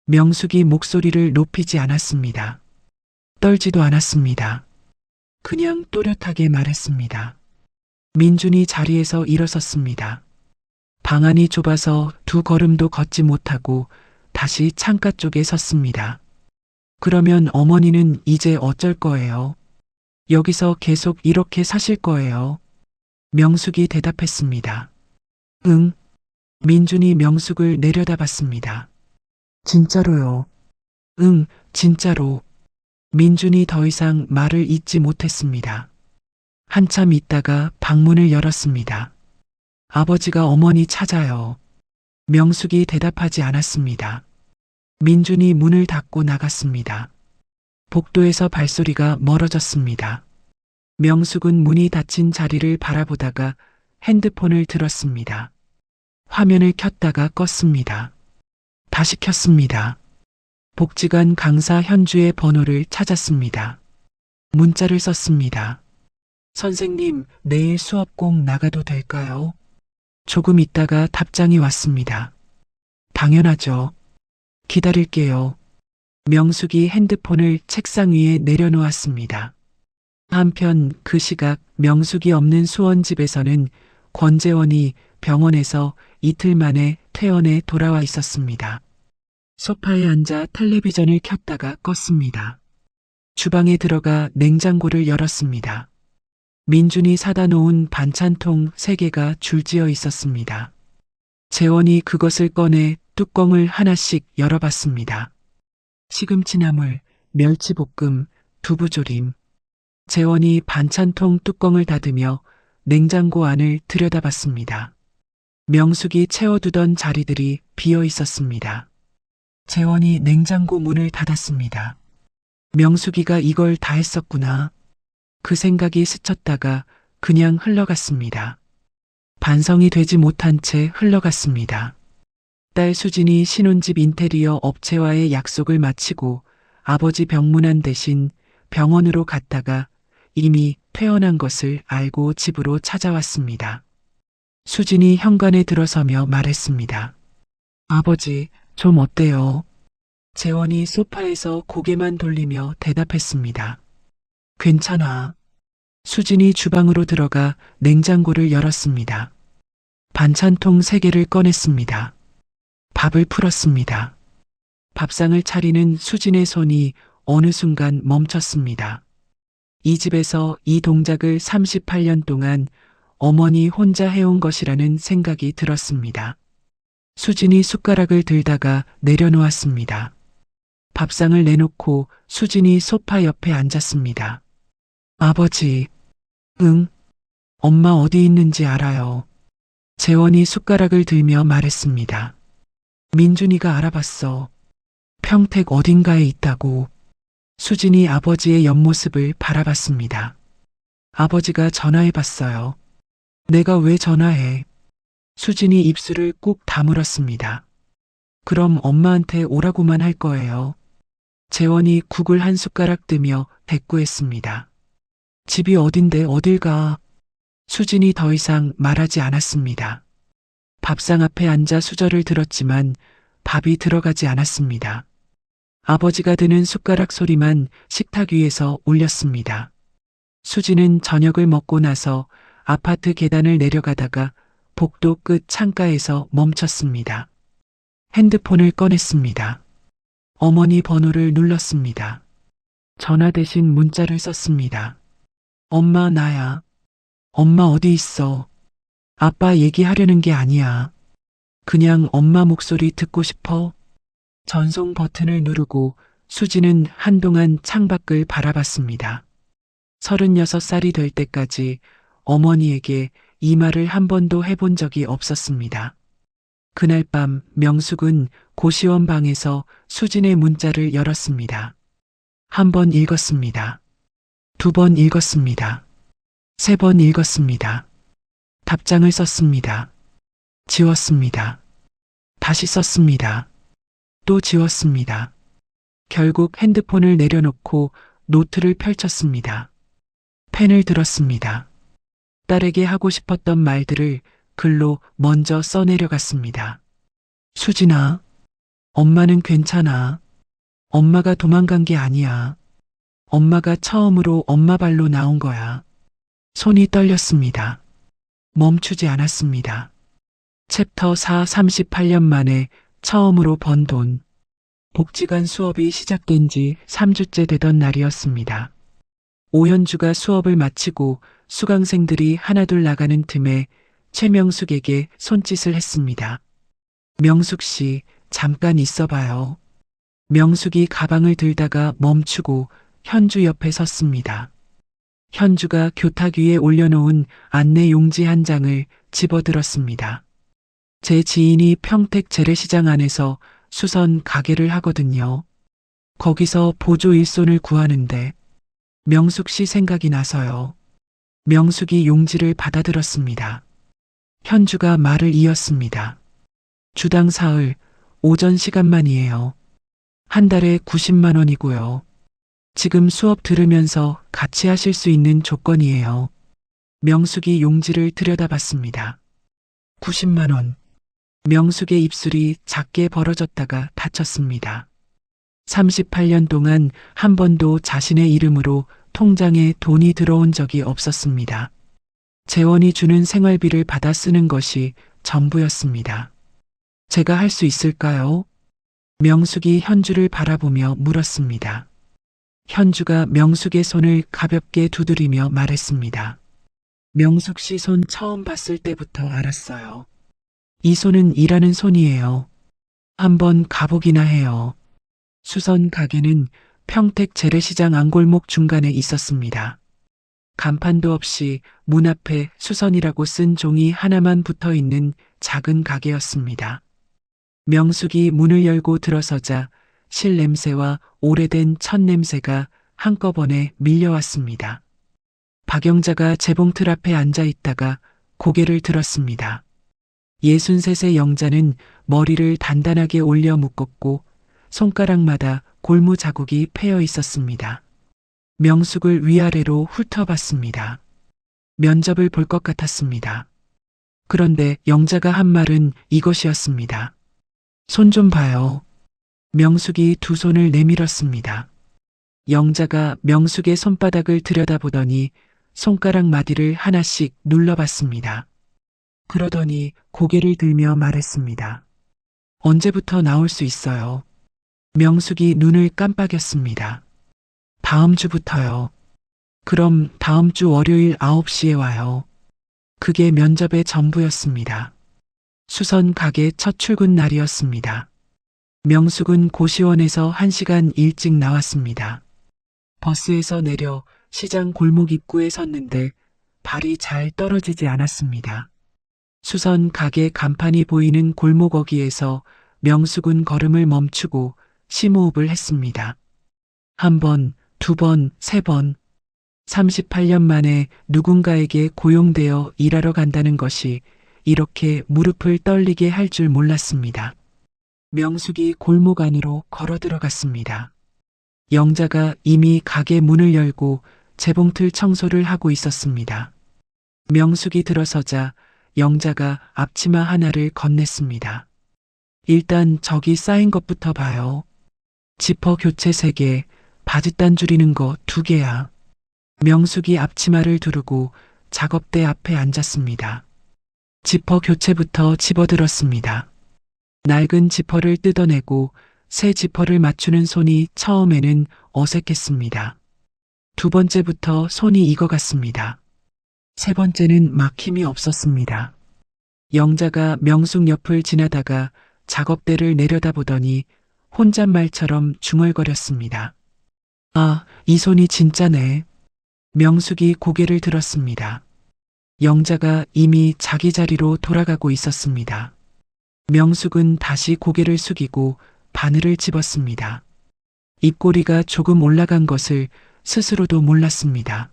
명숙이 목소리를 높이지 않았습니다. 떨지도 않았습니다. 그냥 또렷하게 말했습니다. 민준이 자리에서 일어섰습니다. 방 안이 좁아서 두 걸음도 걷지 못하고 다시 창가 쪽에 섰습니다. 그러면 어머니는 이제 어쩔 거예요? 여기서 계속 이렇게 사실 거예요? 명숙이 대답했습니다. 응. 민준이 명숙을 내려다봤습니다. 진짜로요. 응, 진짜로. 민준이 더 이상 말을 잇지 못했습니다. 한참 있다가 방문을 열었습니다. 아버지가 어머니 찾아요. 명숙이 대답하지 않았습니다. 민준이 문을 닫고 나갔습니다. 복도에서 발소리가 멀어졌습니다. 명숙은 문이 닫힌 자리를 바라보다가 핸드폰을 들었습니다. 화면을 켰다가 껐습니다. 다시 켰습니다. 복지관 강사 현주의 번호를 찾았습니다. 문자를 썼습니다. 선생님, 내일 수업 꼭 나가도 될까요? 조금 있다가 답장이 왔습니다. 당연하죠. 기다릴게요. 명숙이 핸드폰을 책상 위에 내려놓았습니다. 한편 그 시각 명숙이 없는 수원집에서는 권재원이 병원에서 이틀 만에 퇴원해 돌아와 있었습니다. 소파에 앉아 텔레비전을 켰다가 껐습니다. 주방에 들어가 냉장고를 열었습니다. 민준이 사다 놓은 반찬통 3개가 줄지어 있었습니다. 재원이 그것을 꺼내 뚜껑을 하나씩 열어봤습니다. 시금치나물, 멸치볶음, 두부조림. 재원이 반찬통 뚜껑을 닫으며 냉장고 안을 들여다봤습니다. 명숙이 채워두던 자리들이 비어 있었습니다. 재원이 냉장고 문을 닫았습니다. 명숙이가 이걸 다 했었구나. 그 생각이 스쳤다가 그냥 흘러갔습니다. 반성이 되지 못한 채 흘러갔습니다. 딸 수진이 신혼집 인테리어 업체와의 약속을 마치고 아버지 병문안 대신 병원으로 갔다가 이미 퇴원한 것을 알고 집으로 찾아왔습니다. 수진이 현관에 들어서며 말했습니다. 아버지, 좀 어때요? 재원이 소파에서 고개만 돌리며 대답했습니다. 괜찮아. 수진이 주방으로 들어가 냉장고를 열었습니다. 반찬통 3개를 꺼냈습니다. 밥을 풀었습니다. 밥상을 차리는 수진의 손이 어느 순간 멈췄습니다. 이 집에서 이 동작을 38년 동안 어머니 혼자 해온 것이라는 생각이 들었습니다. 수진이 숟가락을 들다가 내려놓았습니다. 밥상을 내놓고 수진이 소파 옆에 앉았습니다. 아버지, 응, 엄마 어디 있는지 알아요. 재원이 숟가락을 들며 말했습니다. 민준이가 알아봤어. 평택 어딘가에 있다고. 수진이 아버지의 옆모습을 바라봤습니다. 아버지가 전화해봤어요. 내가 왜 전화해? 수진이 입술을 꾹 다물었습니다. 그럼 엄마한테 오라고만 할 거예요. 재원이 국을 한 숟가락 뜨며 대꾸했습니다. 집이 어딘데 어딜 가? 수진이 더 이상 말하지 않았습니다. 밥상 앞에 앉아 수저를 들었지만 밥이 들어가지 않았습니다. 아버지가 드는 숟가락 소리만 식탁 위에서 울렸습니다. 수진은 저녁을 먹고 나서 아파트 계단을 내려가다가 복도 끝 창가에서 멈췄습니다. 핸드폰을 꺼냈습니다. 어머니 번호를 눌렀습니다. 전화 대신 문자를 썼습니다. 엄마, 나야. 엄마 어디 있어? 아빠 얘기하려는 게 아니야. 그냥 엄마 목소리 듣고 싶어. 전송 버튼을 누르고 수지는 한동안 창밖을 바라봤습니다. 36살이 될 때까지 어머니에게 이 말을 한 번도 해본 적이 없었습니다. 그날 밤 명숙은 고시원 방에서 수진의 문자를 열었습니다. 1번 읽었습니다. 2번 읽었습니다. 3번 읽었습니다. 답장을 썼습니다. 지웠습니다. 다시 썼습니다. 또 지웠습니다. 결국 핸드폰을 내려놓고 노트를 펼쳤습니다. 펜을 들었습니다. 딸에게 하고 싶었던 말들을 글로 먼저 써내려갔습니다. 수진아, 엄마는 괜찮아. 엄마가 도망간 게 아니야. 엄마가 처음으로 엄마 발로 나온 거야. 손이 떨렸습니다. 멈추지 않았습니다. 챕터 4 38년 만에 처음으로 번 돈. 복지관 수업이 시작된 지 3주째 되던 날이었습니다. 오현주가 수업을 마치고 수강생들이 하나둘 나가는 틈에 최명숙에게 손짓을 했습니다. 명숙 씨, 잠깐 있어봐요. 명숙이 가방을 들다가 멈추고 현주 옆에 섰습니다. 현주가 교탁 위에 올려놓은 안내 용지 한 장을 집어들었습니다. 제 지인이 평택 재래시장 안에서 수선 가게를 하거든요. 거기서 보조 일손을 구하는데 명숙 씨 생각이 나서요. 명숙이 용지를 받아들었습니다. 현주가 말을 이었습니다. 주당 사흘, 오전 시간만이에요. 한 달에 90만 원이고요. 지금 수업 들으면서 같이 하실 수 있는 조건이에요. 명숙이 용지를 들여다봤습니다. 90만 원. 명숙의 입술이 작게 벌어졌다가 닫혔습니다. 38년 동안 한 번도 자신의 이름으로 통장에 돈이 들어온 적이 없었습니다. 재원이 주는 생활비를 받아 쓰는 것이 전부였습니다. 제가 할 수 있을까요? 명숙이 현주를 바라보며 물었습니다. 현주가 명숙의 손을 가볍게 두드리며 말했습니다. 명숙 씨 손 처음 봤을 때부터 알았어요. 이 손은 일하는 손이에요. 한번 가보기나 해요. 수선 가게는 평택 재래시장 안골목 중간에 있었습니다. 간판도 없이 문 앞에 수선이라고 쓴 종이 하나만 붙어 있는 작은 가게였습니다. 명숙이 문을 열고 들어서자 실 냄새와 오래된 천 냄새가 한꺼번에 밀려왔습니다. 박영자가 재봉틀 앞에 앉아 있다가 고개를 들었습니다. 63세 영자는 머리를 단단하게 올려 묶었고 손가락마다 골무 자국이 패여 있었습니다. 명숙을 위아래로 훑어봤습니다. 면접을 볼 것 같았습니다. 그런데 영자가 한 말은 이것이었습니다. 손 좀 봐요. 명숙이 두 손을 내밀었습니다. 영자가 명숙의 손바닥을 들여다보더니 손가락 마디를 하나씩 눌러봤습니다. 그러더니 고개를 들며 말했습니다. 언제부터 나올 수 있어요? 명숙이 눈을 깜빡였습니다. 다음 주부터요. 그럼 다음 주 월요일 9시에 와요. 그게 면접의 전부였습니다. 수선 가게 첫 출근 날이었습니다. 명숙은 고시원에서 1시간 일찍 나왔습니다. 버스에서 내려 시장 골목 입구에 섰는데 발이 잘 떨어지지 않았습니다. 수선 가게 간판이 보이는 골목 어귀에서 명숙은 걸음을 멈추고 심호흡을 했습니다. 한 번, 두 번, 세 번. 38년 만에 누군가에게 고용되어 일하러 간다는 것이 이렇게 무릎을 떨리게 할 줄 몰랐습니다. 명숙이 골목 안으로 걸어 들어갔습니다. 영자가 이미 가게 문을 열고 재봉틀 청소를 하고 있었습니다. 명숙이 들어서자 영자가 앞치마 하나를 건넸습니다. 일단 저기 쌓인 것부터 봐요. 지퍼 교체 3개, 바짓단 줄이는 거 2개야. 명숙이 앞치마를 두르고 작업대 앞에 앉았습니다. 지퍼 교체부터 집어들었습니다. 낡은 지퍼를 뜯어내고 새 지퍼를 맞추는 손이 처음에는 어색했습니다. 두 번째부터 손이 익어갔습니다. 세 번째는 막힘이 없었습니다. 영자가 명숙 옆을 지나다가 작업대를 내려다보더니 혼잣말처럼 중얼거렸습니다. 아, 이 손이 진짜네. 명숙이 고개를 들었습니다. 영자가 이미 자기 자리로 돌아가고 있었습니다. 명숙은 다시 고개를 숙이고 바늘을 집었습니다. 입꼬리가 조금 올라간 것을 스스로도 몰랐습니다.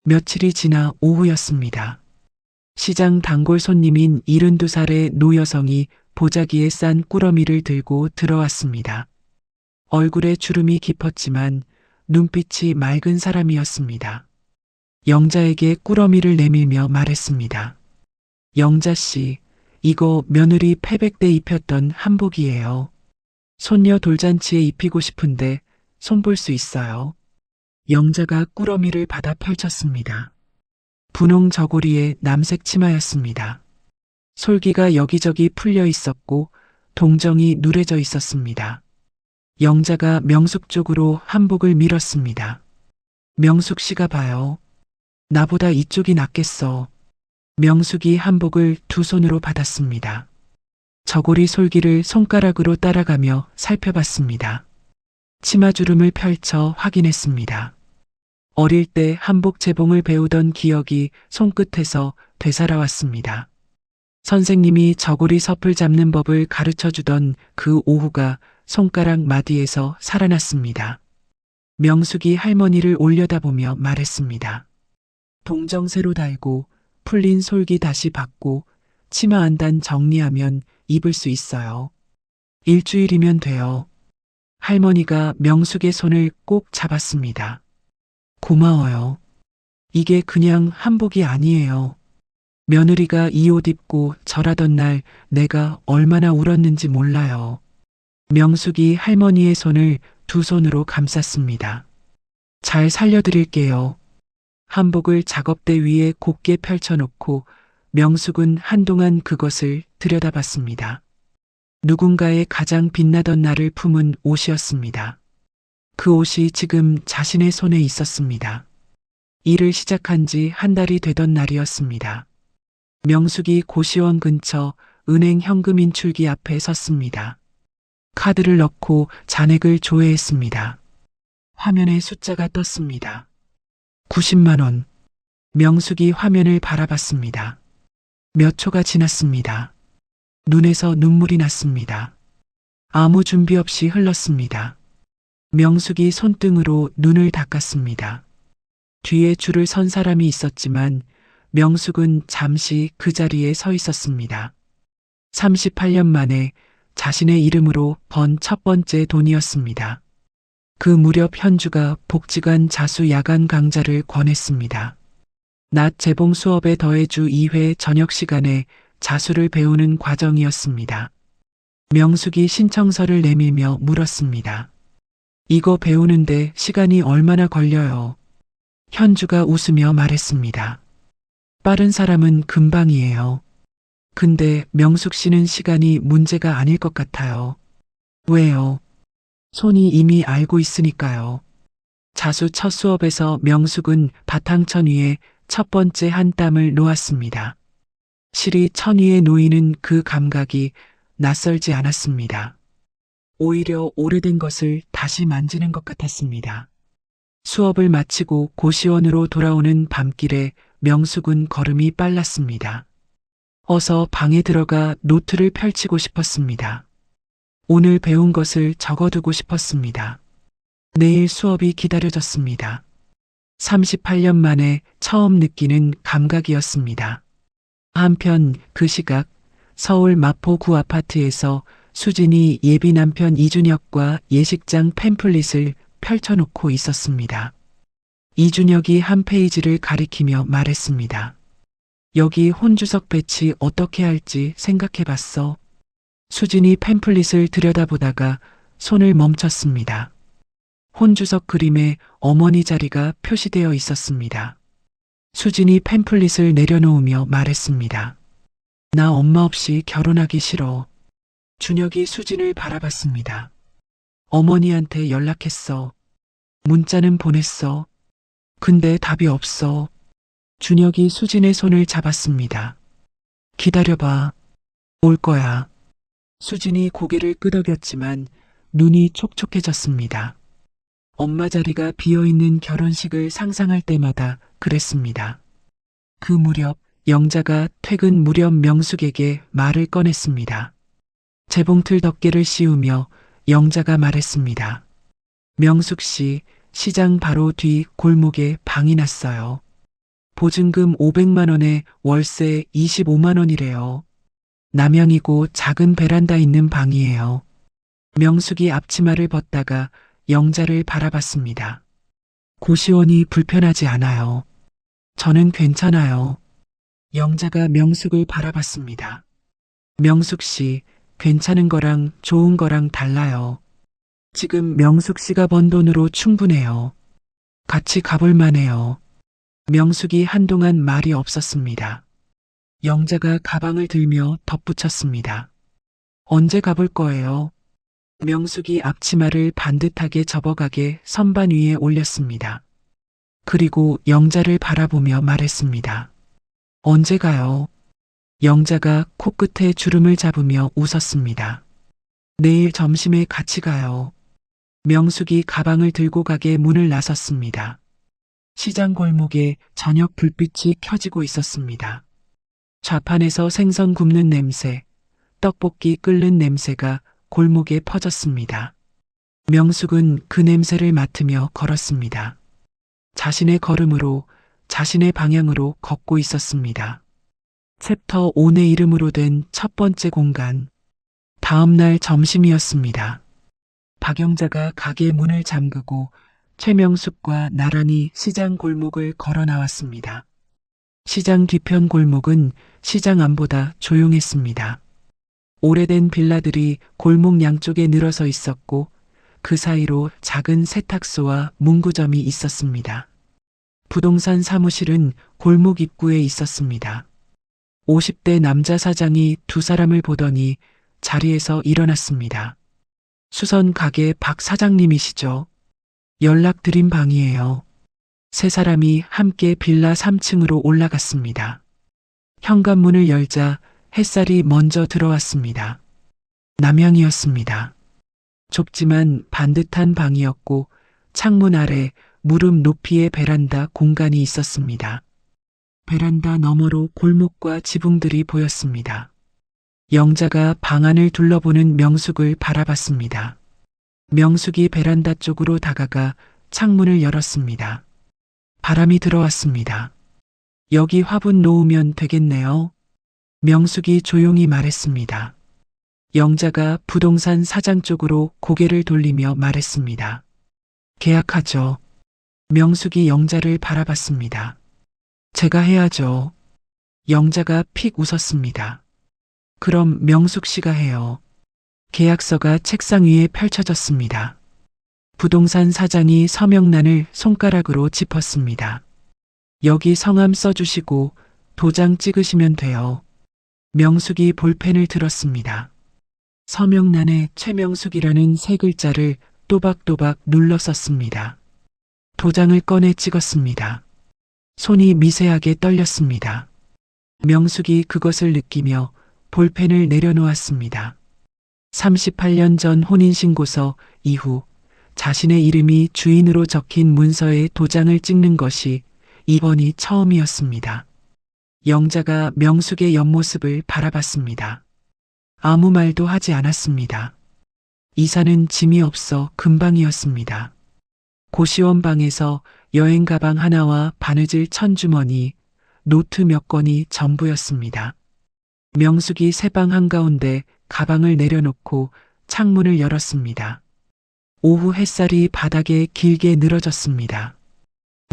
며칠이 지나 오후였습니다. 시장 단골 손님인 72살의 노 여성이 보자기에 싼 꾸러미를 들고 들어왔습니다. 얼굴에 주름이 깊었지만 눈빛이 맑은 사람이었습니다. 영자에게 꾸러미를 내밀며 말했습니다. 영자 씨, 이거 며느리 패백 때 입혔던 한복이에요. 손녀 돌잔치에 입히고 싶은데 손볼 수 있어요. 영자가 꾸러미를 받아 펼쳤습니다. 분홍 저고리에 남색 치마였습니다. 솔기가 여기저기 풀려 있었고 동정이 누래져 있었습니다. 영자가 명숙 쪽으로 한복을 밀었습니다. 명숙 씨가 봐요. 나보다 이쪽이 낫겠어. 명숙이 한복을 두 손으로 받았습니다. 저고리 솔기를 손가락으로 따라가며 살펴봤습니다. 치마주름을 펼쳐 확인했습니다. 어릴 때 한복 재봉을 배우던 기억이 손끝에서 되살아왔습니다. 선생님이 저고리 섭을 잡는 법을 가르쳐 주던 그 오후가 손가락 마디에서 살아났습니다. 명숙이 할머니를 올려다보며 말했습니다. 동정새로 달고 풀린 솔기 다시 받고 치마 한 단 정리하면 입을 수 있어요. 일주일이면 돼요. 할머니가 명숙의 손을 꼭 잡았습니다. 고마워요. 이게 그냥 한복이 아니에요. 며느리가 이 옷 입고 절하던 날 내가 얼마나 울었는지 몰라요. 명숙이 할머니의 손을 두 손으로 감쌌습니다. 잘 살려드릴게요. 한복을 작업대 위에 곱게 펼쳐놓고 명숙은 한동안 그것을 들여다봤습니다. 누군가의 가장 빛나던 날을 품은 옷이었습니다. 그 옷이 지금 자신의 손에 있었습니다. 일을 시작한 지 한 달이 되던 날이었습니다. 명숙이 고시원 근처 은행 현금 인출기 앞에 섰습니다. 카드를 넣고 잔액을 조회했습니다. 화면에 숫자가 떴습니다. 90만 원. 명숙이 화면을 바라봤습니다. 몇 초가 지났습니다. 눈에서 눈물이 났습니다. 아무 준비 없이 흘렀습니다. 명숙이 손등으로 눈을 닦았습니다. 뒤에 줄을 선 사람이 있었지만 명숙은 잠시 그 자리에 서 있었습니다. 38년 만에 자신의 이름으로 번 첫 번째 돈이었습니다. 그 무렵 현주가 복지관 자수 야간 강좌를 권했습니다. 낮 재봉 수업에 더해 주 2회 저녁 시간에 자수를 배우는 과정이었습니다. 명숙이 신청서를 내밀며 물었습니다. 이거 배우는데 시간이 얼마나 걸려요? 현주가 웃으며 말했습니다. 빠른 사람은 금방이에요. 근데 명숙 씨는 시간이 문제가 아닐 것 같아요. 왜요? 손이 이미 알고 있으니까요. 자수 첫 수업에서 명숙은 바탕천 위에 첫 번째 한 땀을 놓았습니다. 실이 천 위에 놓이는 그 감각이 낯설지 않았습니다. 오히려 오래된 것을 다시 만지는 것 같았습니다. 수업을 마치고 고시원으로 돌아오는 밤길에 명숙은 걸음이 빨랐습니다. 어서 방에 들어가 노트를 펼치고 싶었습니다. 오늘 배운 것을 적어두고 싶었습니다. 내일 수업이 기다려졌습니다. 38년 만에 처음 느끼는 감각이었습니다. 한편 그 시각 서울 마포구 아파트에서 수진이 예비 남편 이준혁과 예식장 팸플릿을 펼쳐놓고 있었습니다. 이준혁이 한 페이지를 가리키며 말했습니다. 여기 혼주석 배치 어떻게 할지 생각해봤어. 수진이 팸플릿을 들여다보다가 손을 멈췄습니다. 혼주석 그림에 어머니 자리가 표시되어 있었습니다. 수진이 팸플릿을 내려놓으며 말했습니다. 나 엄마 없이 결혼하기 싫어. 준혁이 수진을 바라봤습니다. 어머니한테 연락했어. 문자는 보냈어. 근데 답이 없어. 준혁이 수진의 손을 잡았습니다. 기다려봐. 올 거야. 수진이 고개를 끄덕였지만 눈이 촉촉해졌습니다. 엄마 자리가 비어있는 결혼식을 상상할 때마다 그랬습니다. 그 무렵 영자가 퇴근 무렵 명숙에게 말을 꺼냈습니다. 재봉틀 덮개를 씌우며 영자가 말했습니다. 명숙 씨, 시장 바로 뒤 골목에 방이 났어요. 보증금 500만 원에 월세 25만 원이래요. 남향이고 작은 베란다 있는 방이에요. 명숙이 앞치마를 벗다가 영자를 바라봤습니다. 고시원이 불편하지 않아요. 저는 괜찮아요. 영자가 명숙을 바라봤습니다. 명숙 씨, 괜찮은 거랑 좋은 거랑 달라요. 지금 명숙 씨가 번 돈으로 충분해요. 같이 가볼 만해요. 명숙이 한동안 말이 없었습니다. 영자가 가방을 들며 덧붙였습니다. 언제 가볼 거예요? 명숙이 앞치마를 반듯하게 접어가게 선반 위에 올렸습니다. 그리고 영자를 바라보며 말했습니다. 언제 가요? 영자가 코끝에 주름을 잡으며 웃었습니다. 내일 점심에 같이 가요. 명숙이 가방을 들고 가게 문을 나섰습니다. 시장 골목에 저녁 불빛이 켜지고 있었습니다. 좌판에서 생선 굽는 냄새, 떡볶이 끓는 냄새가 골목에 퍼졌습니다. 명숙은 그 냄새를 맡으며 걸었습니다. 자신의 걸음으로, 자신의 방향으로 걷고 있었습니다. 챕터 5의 이름으로 된 첫 번째 공간. 다음 날 점심이었습니다. 박영자가 가게 문을 잠그고 최명숙과 나란히 시장 골목을 걸어 나왔습니다. 시장 뒤편 골목은 시장 안보다 조용했습니다. 오래된 빌라들이 골목 양쪽에 늘어서 있었고 그 사이로 작은 세탁소와 문구점이 있었습니다. 부동산 사무실은 골목 입구에 있었습니다. 50대 남자 사장이 두 사람을 보더니 자리에서 일어났습니다. 수선 가게 박 사장님이시죠? 연락드린 방이에요. 세 사람이 함께 빌라 3층으로 올라갔습니다. 현관문을 열자 햇살이 먼저 들어왔습니다. 남향이었습니다. 좁지만 반듯한 방이었고 창문 아래 무릎 높이의 베란다 공간이 있었습니다. 베란다 너머로 골목과 지붕들이 보였습니다. 영자가 방 안을 둘러보는 명숙을 바라봤습니다. 명숙이 베란다 쪽으로 다가가 창문을 열었습니다. 바람이 들어왔습니다. 여기 화분 놓으면 되겠네요. 명숙이 조용히 말했습니다. 영자가 부동산 사장 쪽으로 고개를 돌리며 말했습니다. 계약하죠. 명숙이 영자를 바라봤습니다. 제가 해야죠. 영자가 픽 웃었습니다. 그럼 명숙 씨가 해요. 계약서가 책상 위에 펼쳐졌습니다. 부동산 사장이 서명란을 손가락으로 짚었습니다. 여기 성함 써주시고 도장 찍으시면 돼요. 명숙이 볼펜을 들었습니다. 서명란에 최명숙이라는 세 글자를 또박또박 눌러 썼습니다. 도장을 꺼내 찍었습니다. 손이 미세하게 떨렸습니다. 명숙이 그것을 느끼며 볼펜을 내려놓았습니다. 38년 전 혼인신고서 이후 자신의 이름이 주인으로 적힌 문서에 도장을 찍는 것이 이번이 처음이었습니다. 영자가 명숙의 옆모습을 바라봤습니다. 아무 말도 하지 않았습니다. 이사는 짐이 없어 금방이었습니다. 고시원 방에서 여행 가방 하나와 바느질 천주머니, 노트 몇 권이 전부였습니다. 명숙이 새 방 한가운데 가방을 내려놓고 창문을 열었습니다. 오후 햇살이 바닥에 길게 늘어졌습니다.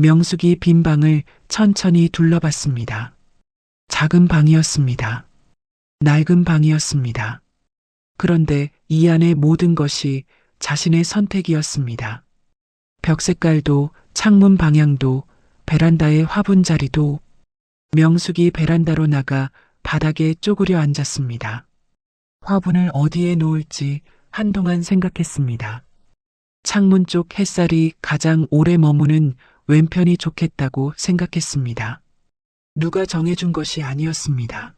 명숙이 빈 방을 천천히 둘러봤습니다. 작은 방이었습니다. 낡은 방이었습니다. 그런데 이 안의 모든 것이 자신의 선택이었습니다. 벽 색깔도 창문 방향도 베란다의 화분 자리도. 명숙이 베란다로 나가 바닥에 쪼그려 앉았습니다. 화분을 어디에 놓을지 한동안 생각했습니다. 창문 쪽 햇살이 가장 오래 머무는 왼편이 좋겠다고 생각했습니다. 누가 정해준 것이 아니었습니다.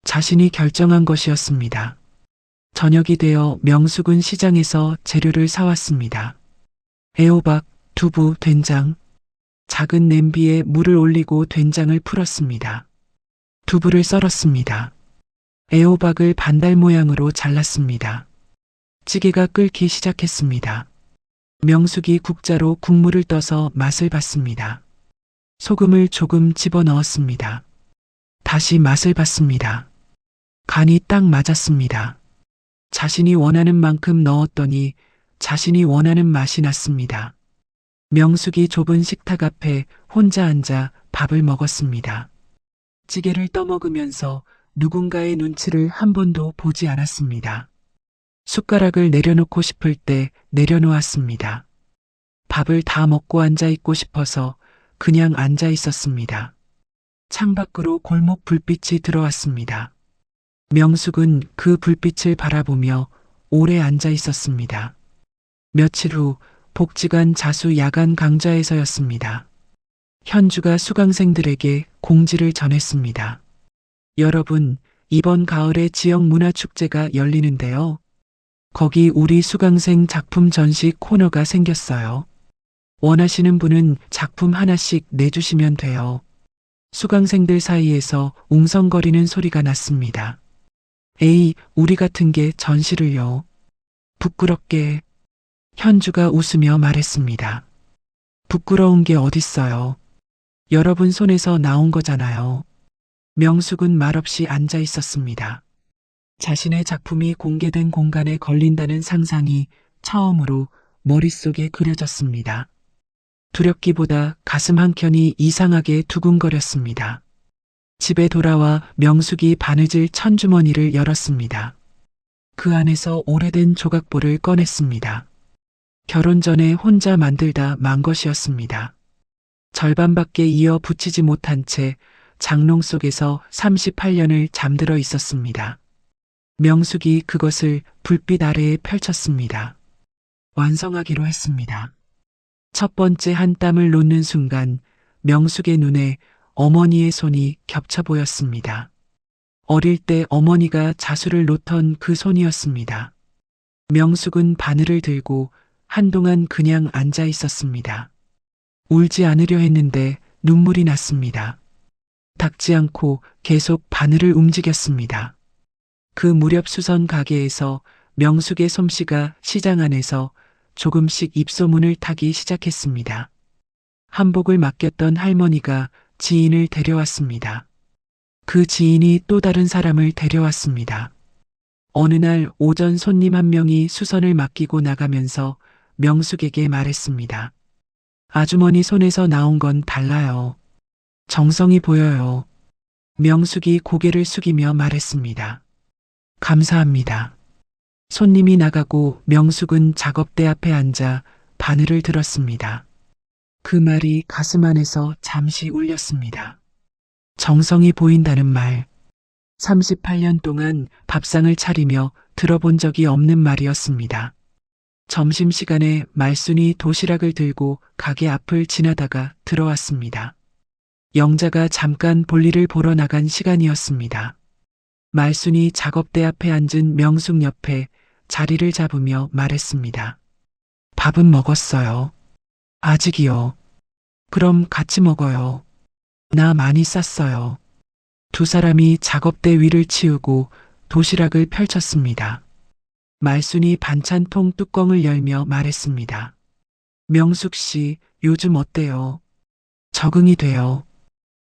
자신이 결정한 것이었습니다. 저녁이 되어 명숙은 시장에서 재료를 사왔습니다. 애호박, 두부, 된장. 작은 냄비에 물을 올리고 된장을 풀었습니다. 두부를 썰었습니다. 애호박을 반달 모양으로 잘랐습니다. 찌개가 끓기 시작했습니다. 명숙이 국자로 국물을 떠서 맛을 봤습니다. 소금을 조금 집어넣었습니다. 다시 맛을 봤습니다. 간이 딱 맞았습니다. 자신이 원하는 만큼 넣었더니 자신이 원하는 맛이 났습니다. 명숙이 좁은 식탁 앞에 혼자 앉아 밥을 먹었습니다. 찌개를 떠먹으면서 누군가의 눈치를 한 번도 보지 않았습니다. 숟가락을 내려놓고 싶을 때 내려놓았습니다. 밥을 다 먹고 앉아 있고 싶어서 그냥 앉아 있었습니다. 창밖으로 골목 불빛이 들어왔습니다. 명숙은 그 불빛을 바라보며 오래 앉아 있었습니다. 며칠 후 복지관 자수 야간 강좌에서였습니다. 현주가 수강생들에게 공지를 전했습니다. 여러분, 이번 가을에 지역 문화축제가 열리는데요. 거기 우리 수강생 작품 전시 코너가 생겼어요. 원하시는 분은 작품 하나씩 내주시면 돼요. 수강생들 사이에서 웅성거리는 소리가 났습니다. 에이, 우리 같은 게 전시를요. 부끄럽게. 현주가 웃으며 말했습니다. 부끄러운 게 어딨어요. 여러분 손에서 나온 거잖아요. 명숙은 말없이 앉아 있었습니다. 자신의 작품이 공개된 공간에 걸린다는 상상이 처음으로 머릿속에 그려졌습니다. 두렵기보다 가슴 한켠이 이상하게 두근거렸습니다. 집에 돌아와 명숙이 바느질 천주머니를 열었습니다. 그 안에서 오래된 조각볼을 꺼냈습니다. 결혼 전에 혼자 만들다 만 것이었습니다. 절반밖에 이어 붙이지 못한 채 장롱 속에서 38년을 잠들어 있었습니다. 명숙이 그것을 불빛 아래에 펼쳤습니다. 완성하기로 했습니다. 첫 번째 한 땀을 놓는 순간 명숙의 눈에 어머니의 손이 겹쳐 보였습니다. 어릴 때 어머니가 자수를 놓던 그 손이었습니다. 명숙은 바늘을 들고 한동안 그냥 앉아 있었습니다. 울지 않으려 했는데 눈물이 났습니다. 닦지 않고 계속 바늘을 움직였습니다. 그 무렵 수선 가게에서 명숙의 솜씨가 시장 안에서 조금씩 입소문을 타기 시작했습니다. 한복을 맡겼던 할머니가 지인을 데려왔습니다. 그 지인이 또 다른 사람을 데려왔습니다. 어느 날 오전 손님 한 명이 수선을 맡기고 나가면서 명숙에게 말했습니다. 아주머니 손에서 나온 건 달라요. 정성이 보여요. 명숙이 고개를 숙이며 말했습니다. 감사합니다. 손님이 나가고 명숙은 작업대 앞에 앉아 바늘을 들었습니다. 그 말이 가슴 안에서 잠시 울렸습니다. 정성이 보인다는 말. 38년 동안 밥상을 차리며 들어본 적이 없는 말이었습니다. 점심시간에 말순이 도시락을 들고 가게 앞을 지나다가 들어왔습니다. 영자가 잠깐 볼일을 보러 나간 시간이었습니다. 말순이 작업대 앞에 앉은 명숙 옆에 자리를 잡으며 말했습니다. 밥은 먹었어요. 아직이요. 그럼 같이 먹어요. 나 많이 쌌어요. 두 사람이 작업대 위를 치우고 도시락을 펼쳤습니다. 말순이 반찬통 뚜껑을 열며 말했습니다. 명숙 씨, 요즘 어때요? 적응이 돼요.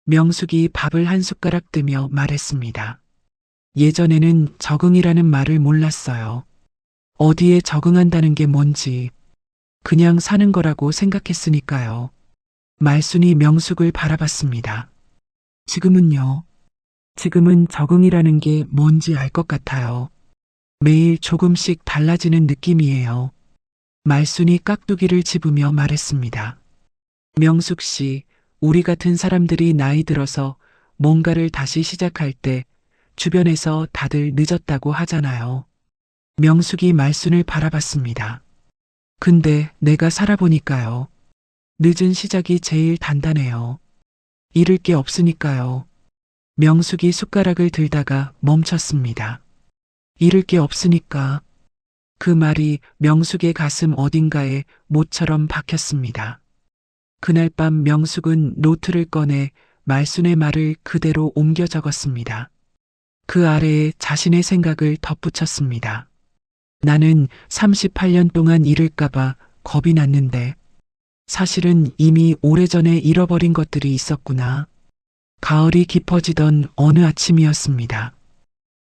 명숙이 밥을 한 숟가락 뜨며 말했습니다. 예전에는 적응이라는 말을 몰랐어요. 어디에 적응한다는 게 뭔지 그냥 사는 거라고 생각했으니까요. 말순이 명숙을 바라봤습니다. 지금은요? 지금은 적응이라는 게 뭔지 알 것 같아요. 매일 조금씩 달라지는 느낌이에요. 말순이 깍두기를 집으며 말했습니다. 명숙 씨, 우리 같은 사람들이 나이 들어서 뭔가를 다시 시작할 때 주변에서 다들 늦었다고 하잖아요. 명숙이 말순을 바라봤습니다. 근데 내가 살아보니까요. 늦은 시작이 제일 단단해요. 잃을 게 없으니까요. 명숙이 숟가락을 들다가 멈췄습니다. 잃을 게 없으니까. 그 말이 명숙의 가슴 어딘가에 못처럼 박혔습니다. 그날 밤 명숙은 노트를 꺼내 말순의 말을 그대로 옮겨 적었습니다. 그 아래에 자신의 생각을 덧붙였습니다. 나는 38년 동안 잃을까봐 겁이 났는데 사실은 이미 오래전에 잃어버린 것들이 있었구나. 가을이 깊어지던 어느 아침이었습니다.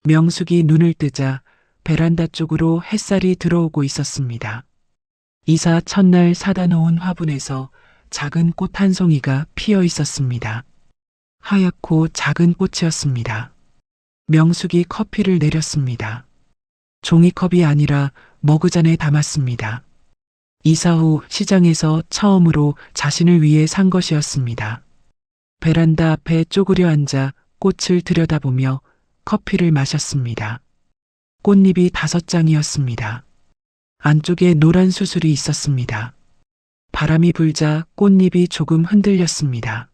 명숙이 눈을 뜨자 베란다 쪽으로 햇살이 들어오고 있었습니다. 이사 첫날 사다 놓은 화분에서 작은 꽃 한 송이가 피어 있었습니다. 하얗고 작은 꽃이었습니다. 명숙이 커피를 내렸습니다. 종이컵이 아니라 머그잔에 담았습니다. 이사 후 시장에서 처음으로 자신을 위해 산 것이었습니다. 베란다 앞에 쪼그려 앉아 꽃을 들여다보며 커피를 마셨습니다. 꽃잎이 5장이었습니다. 안쪽에 노란 수술이 있었습니다. 바람이 불자 꽃잎이 조금 흔들렸습니다.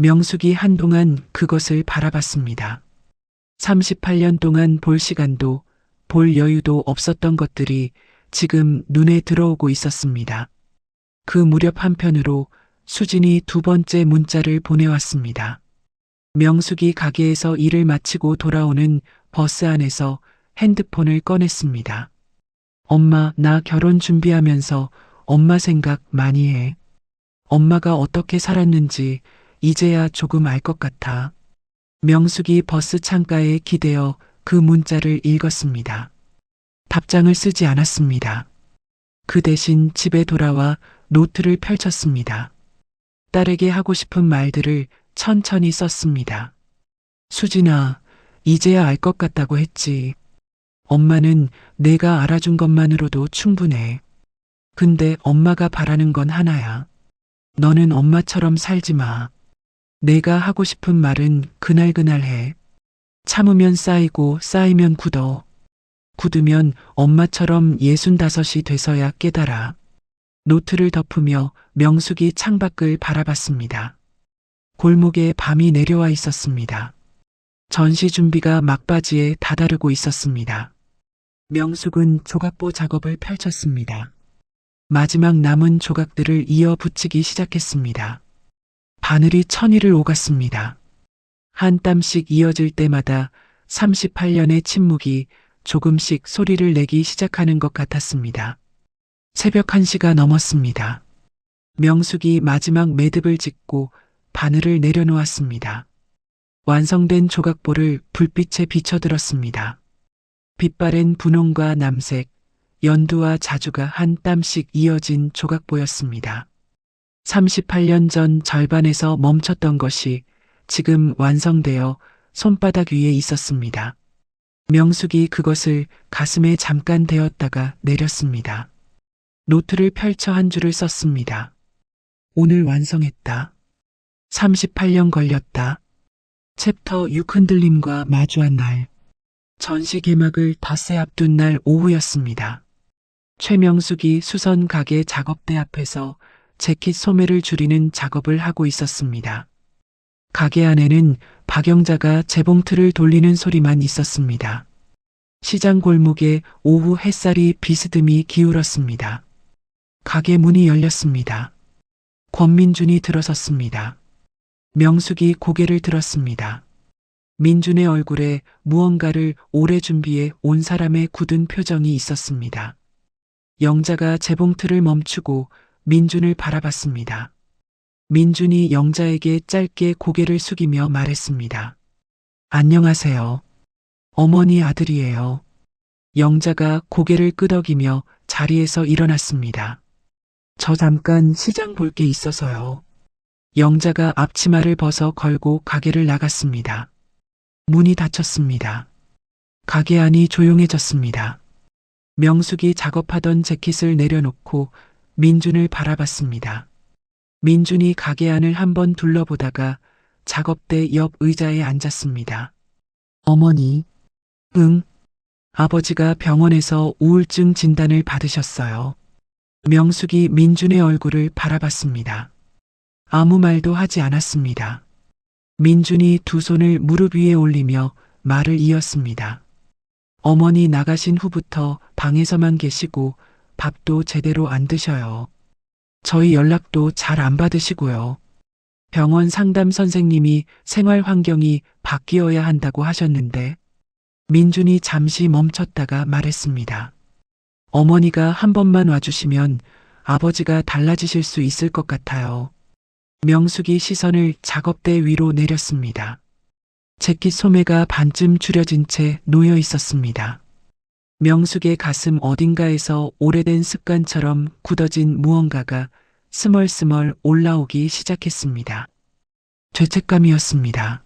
명숙이 한동안 그것을 바라봤습니다. 38년 동안 볼 시간도 볼 여유도 없었던 것들이 지금 눈에 들어오고 있었습니다. 그 무렵 한편으로 수진이 2번째 문자를 보내왔습니다. 명숙이 가게에서 일을 마치고 돌아오는 버스 안에서 핸드폰을 꺼냈습니다. 엄마, 나 결혼 준비하면서 엄마 생각 많이 해. 엄마가 어떻게 살았는지 이제야 조금 알 것 같아. 명숙이 버스 창가에 기대어 그 문자를 읽었습니다. 답장을 쓰지 않았습니다. 그 대신 집에 돌아와 노트를 펼쳤습니다. 딸에게 하고 싶은 말들을 천천히 썼습니다. 수진아, 이제야 알 것 같다고 했지. 엄마는 내가 알아준 것만으로도 충분해. 근데 엄마가 바라는 건 하나야. 너는 엄마처럼 살지 마. 내가 하고 싶은 말은 그날그날 해. 참으면 쌓이고 쌓이면 굳어. 굳으면 엄마처럼 65이 돼서야 깨달아. 노트를 덮으며 명숙이 창밖을 바라봤습니다. 골목에 밤이 내려와 있었습니다. 전시 준비가 막바지에 다다르고 있었습니다. 명숙은 조각보 작업을 펼쳤습니다. 마지막 남은 조각들을 이어 붙이기 시작했습니다. 바늘이 천위를 오갔습니다. 한 땀씩 이어질 때마다 38년의 침묵이 조금씩 소리를 내기 시작하는 것 같았습니다. 새벽 1시가 넘었습니다. 명숙이 마지막 매듭을 짓고 바늘을 내려놓았습니다. 완성된 조각보를 불빛에 비춰들었습니다. 빛바랜 분홍과 남색, 연두와 자주가 한 땀씩 이어진 조각보였습니다. 38년 전 절반에서 멈췄던 것이 지금 완성되어 손바닥 위에 있었습니다. 명숙이 그것을 가슴에 잠깐 대었다가 내렸습니다. 노트를 펼쳐 한 줄을 썼습니다. 오늘 완성했다. 38년 걸렸다. 챕터 6 흔들림과 마주한 날. 전시 개막을 닷새 앞둔 날 오후였습니다. 최명숙이 수선 가게 작업대 앞에서 재킷 소매를 줄이는 작업을 하고 있었습니다. 가게 안에는 박영자가 재봉틀을 돌리는 소리만 있었습니다. 시장 골목에 오후 햇살이 비스듬히 기울었습니다. 가게 문이 열렸습니다. 권민준이 들어섰습니다. 명숙이 고개를 들었습니다. 민준의 얼굴에 무언가를 오래 준비해 온 사람의 굳은 표정이 있었습니다. 영자가 재봉틀을 멈추고 민준을 바라봤습니다. 민준이 영자에게 짧게 고개를 숙이며 말했습니다. 안녕하세요. 어머니 아들이에요. 영자가 고개를 끄덕이며 자리에서 일어났습니다. 저 잠깐 시장 볼 게 있어서요. 영자가 앞치마를 벗어 걸고 가게를 나갔습니다. 문이 닫혔습니다. 가게 안이 조용해졌습니다. 명숙이 작업하던 재킷을 내려놓고 민준을 바라봤습니다. 민준이 가게 안을 한번 둘러보다가 작업대 옆 의자에 앉았습니다. 어머니, 응. 아버지가 병원에서 우울증 진단을 받으셨어요. 명숙이 민준의 얼굴을 바라봤습니다. 아무 말도 하지 않았습니다. 민준이 두 손을 무릎 위에 올리며 말을 이었습니다. 어머니 나가신 후부터 방에서만 계시고 밥도 제대로 안 드셔요. 저희 연락도 잘 안 받으시고요. 병원 상담 선생님이 생활 환경이 바뀌어야 한다고 하셨는데 민준이 잠시 멈췄다가 말했습니다. 어머니가 한 번만 와주시면 아버지가 달라지실 수 있을 것 같아요. 명숙이 시선을 작업대 위로 내렸습니다. 재킷 소매가 반쯤 줄여진 채 놓여 있었습니다. 명숙의 가슴 어딘가에서 오래된 습관처럼 굳어진 무언가가 스멀스멀 올라오기 시작했습니다. 죄책감이었습니다.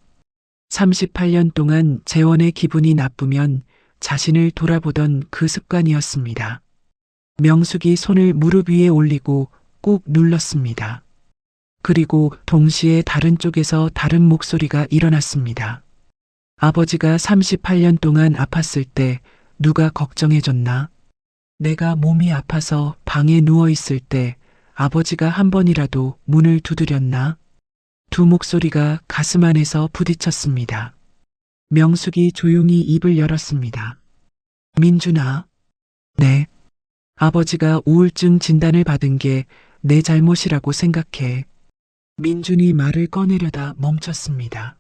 38년 동안 재원의 기분이 나쁘면 자신을 돌아보던 그 습관이었습니다. 명숙이 손을 무릎 위에 올리고 꾹 눌렀습니다. 그리고 동시에 다른 쪽에서 다른 목소리가 일어났습니다. 아버지가 38년 동안 아팠을 때 누가 걱정해줬나? 내가 몸이 아파서 방에 누워 있을 때 아버지가 한 번이라도 문을 두드렸나? 두 목소리가 가슴 안에서 부딪혔습니다. 명숙이 조용히 입을 열었습니다. 민준아. 네. 아버지가 우울증 진단을 받은 게 내 잘못이라고 생각해. 민준이 말을 꺼내려다 멈췄습니다.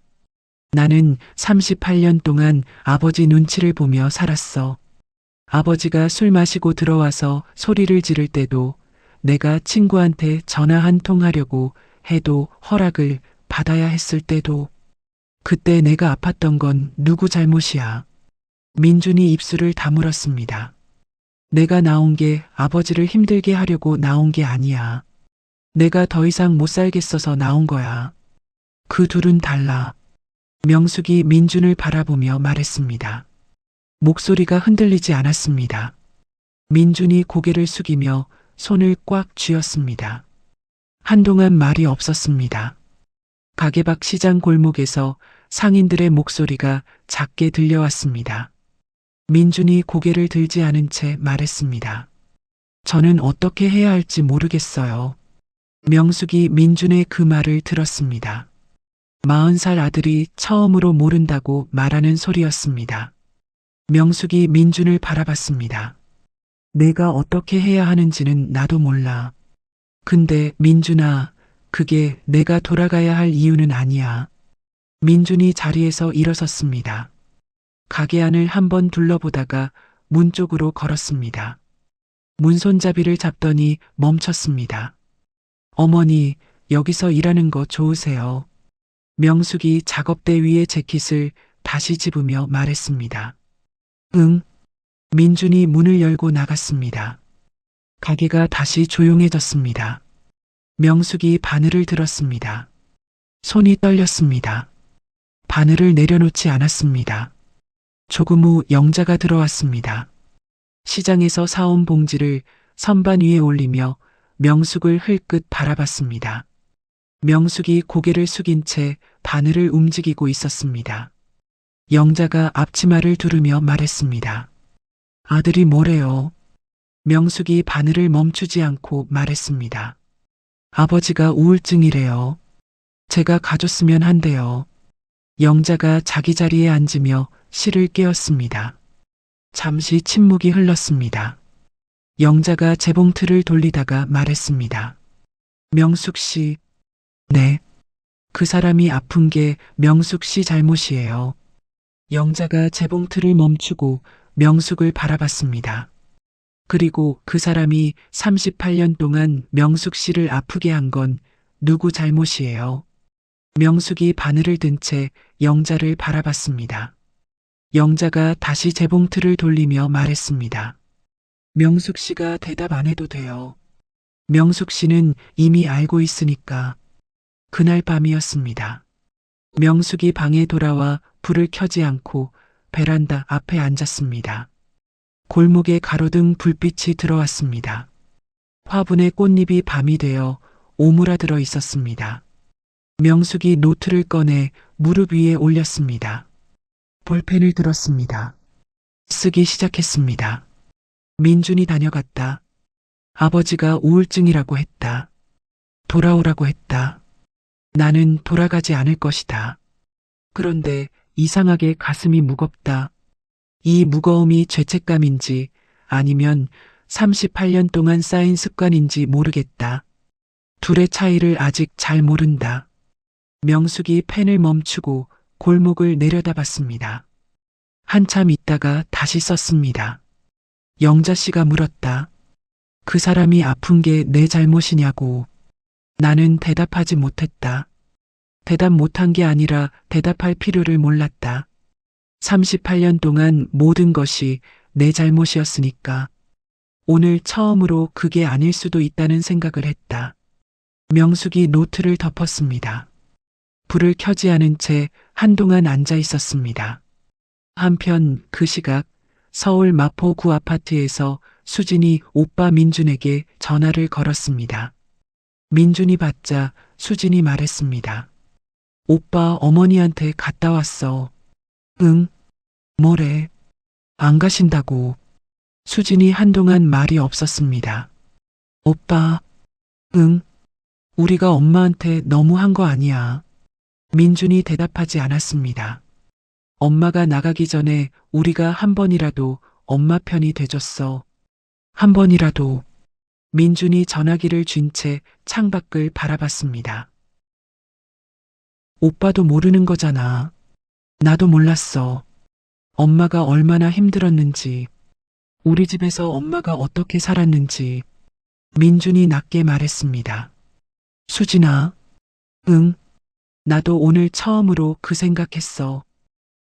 나는 38년 동안 아버지 눈치를 보며 살았어. 아버지가 술 마시고 들어와서 소리를 지를 때도, 내가 친구한테 전화 한 통 하려고 해도 허락을 받아야 했을 때도, 그때 내가 아팠던 건 누구 잘못이야. 민준이 입술을 다물었습니다. 내가 나온 게 아버지를 힘들게 하려고 나온 게 아니야. 내가 더 이상 못 살겠어서 나온 거야. 그 둘은 달라. 명숙이 민준을 바라보며 말했습니다. 목소리가 흔들리지 않았습니다. 민준이 고개를 숙이며 손을 꽉 쥐었습니다. 한동안 말이 없었습니다. 가게 밖 시장 골목에서 상인들의 목소리가 작게 들려왔습니다. 민준이 고개를 들지 않은 채 말했습니다. 저는 어떻게 해야 할지 모르겠어요. 명숙이 민준의 그 말을 들었습니다. 40살 아들이 처음으로 모른다고 말하는 소리였습니다. 명숙이 민준을 바라봤습니다. 내가 어떻게 해야 하는지는 나도 몰라. 근데 민준아, 그게 내가 돌아가야 할 이유는 아니야. 민준이 자리에서 일어섰습니다. 가게 안을 한번 둘러보다가 문 쪽으로 걸었습니다. 문손잡이를 잡더니 멈췄습니다. 어머니, 여기서 일하는 거 좋으세요? 명숙이 작업대 위에 재킷을 다시 집으며 말했습니다. 응. 민준이 문을 열고 나갔습니다. 가게가 다시 조용해졌습니다. 명숙이 바늘을 들었습니다. 손이 떨렸습니다. 바늘을 내려놓지 않았습니다. 조금 후 영자가 들어왔습니다. 시장에서 사온 봉지를 선반 위에 올리며 명숙을 흘끗 바라봤습니다. 명숙이 고개를 숙인 채 바늘을 움직이고 있었습니다. 영자가 앞치마를 두르며 말했습니다. 아들이 뭐래요? 명숙이 바늘을 멈추지 않고 말했습니다. 아버지가 우울증이래요. 제가 가줬으면 한대요. 영자가 자기 자리에 앉으며 실을 깨었습니다. 잠시 침묵이 흘렀습니다. 영자가 재봉틀을 돌리다가 말했습니다. 명숙 씨. 네. 그 사람이 아픈 게 명숙 씨 잘못이에요. 영자가 재봉틀을 멈추고 명숙을 바라봤습니다. 그리고 그 사람이 38년 동안 명숙 씨를 아프게 한 건 누구 잘못이에요? 명숙이 바늘을 든 채 영자를 바라봤습니다. 영자가 다시 재봉틀을 돌리며 말했습니다. 명숙 씨가 대답 안 해도 돼요. 명숙 씨는 이미 알고 있으니까. 그날 밤이었습니다. 명숙이 방에 돌아와 불을 켜지 않고 베란다 앞에 앉았습니다. 골목에 가로등 불빛이 들어왔습니다. 화분에 꽃잎이 밤이 되어 오므라들어 있었습니다. 명숙이 노트를 꺼내 무릎 위에 올렸습니다. 볼펜을 들었습니다. 쓰기 시작했습니다. 민준이 다녀갔다. 아버지가 우울증이라고 했다. 돌아오라고 했다. 나는 돌아가지 않을 것이다. 그런데 이상하게 가슴이 무겁다. 이 무거움이 죄책감인지 아니면 38년 동안 쌓인 습관인지 모르겠다. 둘의 차이를 아직 잘 모른다. 명숙이 펜을 멈추고 골목을 내려다봤습니다. 한참 있다가 다시 썼습니다. 영자 씨가 물었다. 그 사람이 아픈 게 내 잘못이냐고. 나는 대답하지 못했다. 대답 못한 게 아니라 대답할 필요를 몰랐다. 38년 동안 모든 것이 내 잘못이었으니까. 오늘 처음으로 그게 아닐 수도 있다는 생각을 했다. 명숙이 노트를 덮었습니다. 불을 켜지 않은 채 한동안 앉아 있었습니다. 한편 그 시각 서울 마포구 아파트에서 수진이 오빠 민준에게 전화를 걸었습니다. 민준이 받자 수진이 말했습니다. 오빠 어머니한테 갔다 왔어. 응? 뭐래? 안 가신다고. 수진이 한동안 말이 없었습니다. 오빠, 응? 우리가 엄마한테 너무 한 거 아니야. 민준이 대답하지 않았습니다. 엄마가 나가기 전에 우리가 한 번이라도 엄마 편이 돼줬어. 한 번이라도. 민준이 전화기를 쥔 채 창밖을 바라봤습니다. 오빠도 모르는 거잖아. 나도 몰랐어. 엄마가 얼마나 힘들었는지, 우리 집에서 엄마가 어떻게 살았는지. 민준이 낮게 말했습니다. 수진아, 응, 나도 오늘 처음으로 그 생각했어.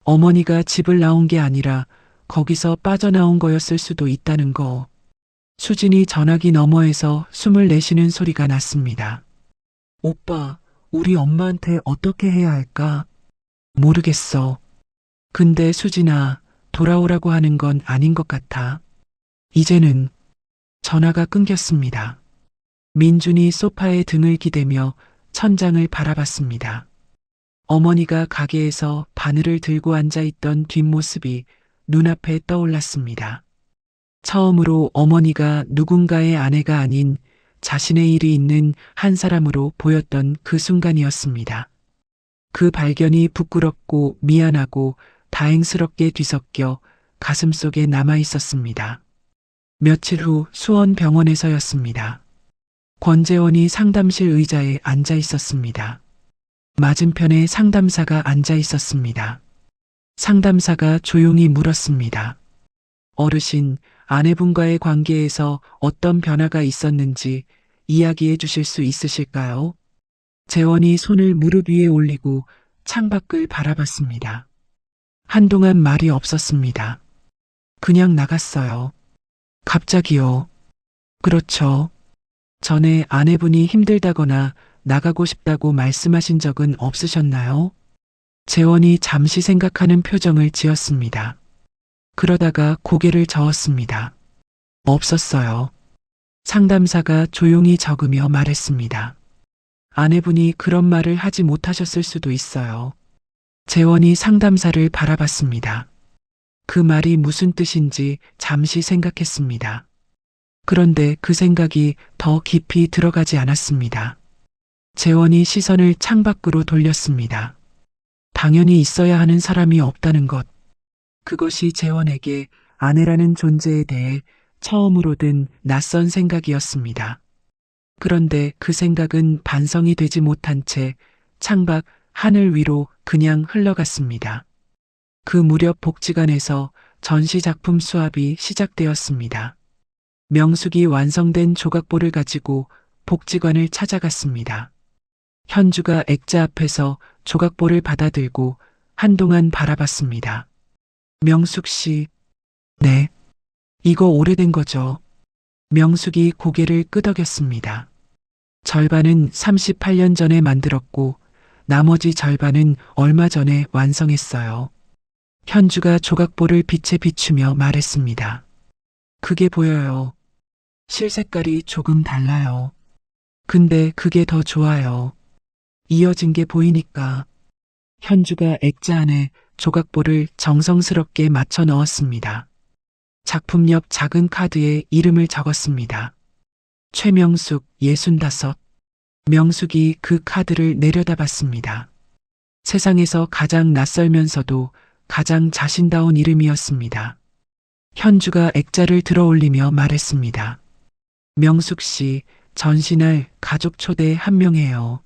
어머니가 집을 나온 게 아니라 거기서 빠져나온 거였을 수도 있다는 거. 수진이 전화기 너머에서 숨을 내쉬는 소리가 났습니다. 오빠, 우리 엄마한테 어떻게 해야 할까? 모르겠어. 근데 수진아, 돌아오라고 하는 건 아닌 것 같아. 이제는. 전화가 끊겼습니다. 민준이 소파에 등을 기대며 천장을 바라봤습니다. 어머니가 가게에서 바늘을 들고 앉아있던 뒷모습이 눈앞에 떠올랐습니다. 처음으로 어머니가 누군가의 아내가 아닌 자신의 일이 있는 한 사람으로 보였던 그 순간이었습니다. 그 발견이 부끄럽고 미안하고 다행스럽게 뒤섞여 가슴속에 남아 있었습니다. 며칠 후 수원병원에서였습니다. 권재원이 상담실 의자에 앉아 있었습니다. 맞은편에 상담사가 앉아 있었습니다. 상담사가 조용히 물었습니다. 어르신, 아내분과의 관계에서 어떤 변화가 있었는지 이야기해 주실 수 있으실까요? 재원이 손을 무릎 위에 올리고 창밖을 바라봤습니다. 한동안 말이 없었습니다. 그냥 나갔어요. 갑자기요. 그렇죠. 전에 아내분이 힘들다거나 나가고 싶다고 말씀하신 적은 없으셨나요? 재원이 잠시 생각하는 표정을 지었습니다. 그러다가 고개를 저었습니다. 없었어요. 상담사가 조용히 적으며 말했습니다. 아내분이 그런 말을 하지 못하셨을 수도 있어요. 재원이 상담사를 바라봤습니다. 그 말이 무슨 뜻인지 잠시 생각했습니다. 그런데 그 생각이 더 깊이 들어가지 않았습니다. 재원이 시선을 창밖으로 돌렸습니다. 당연히 있어야 하는 사람이 없다는 것. 그것이 재원에게 아내라는 존재에 대해 처음으로 든 낯선 생각이었습니다. 그런데 그 생각은 반성이 되지 못한 채 창밖 하늘 위로 그냥 흘러갔습니다. 그 무렵 복지관에서 전시작품 수합이 시작되었습니다. 명숙이 완성된 조각보를 가지고 복지관을 찾아갔습니다. 현주가 액자 앞에서 조각보를 받아들고 한동안 바라봤습니다. 명숙 씨, 네. 이거 오래된 거죠. 명숙이 고개를 끄덕였습니다. 절반은 38년 전에 만들었고 나머지 절반은 얼마 전에 완성했어요. 현주가 조각보를 빛에 비추며 말했습니다. 그게 보여요. 실 색깔이 조금 달라요. 근데 그게 더 좋아요. 이어진 게 보이니까. 현주가 액자 안에 조각보를 정성스럽게 맞춰 넣었습니다. 작품 옆 작은 카드에 이름을 적었습니다. 최명숙 65. 명숙이 그 카드를 내려다봤습니다. 세상에서 가장 낯설면서도 가장 자신다운 이름이었습니다. 현주가 액자를 들어 올리며 말했습니다. 명숙 씨, 전시날 가족 초대 한 명이에요.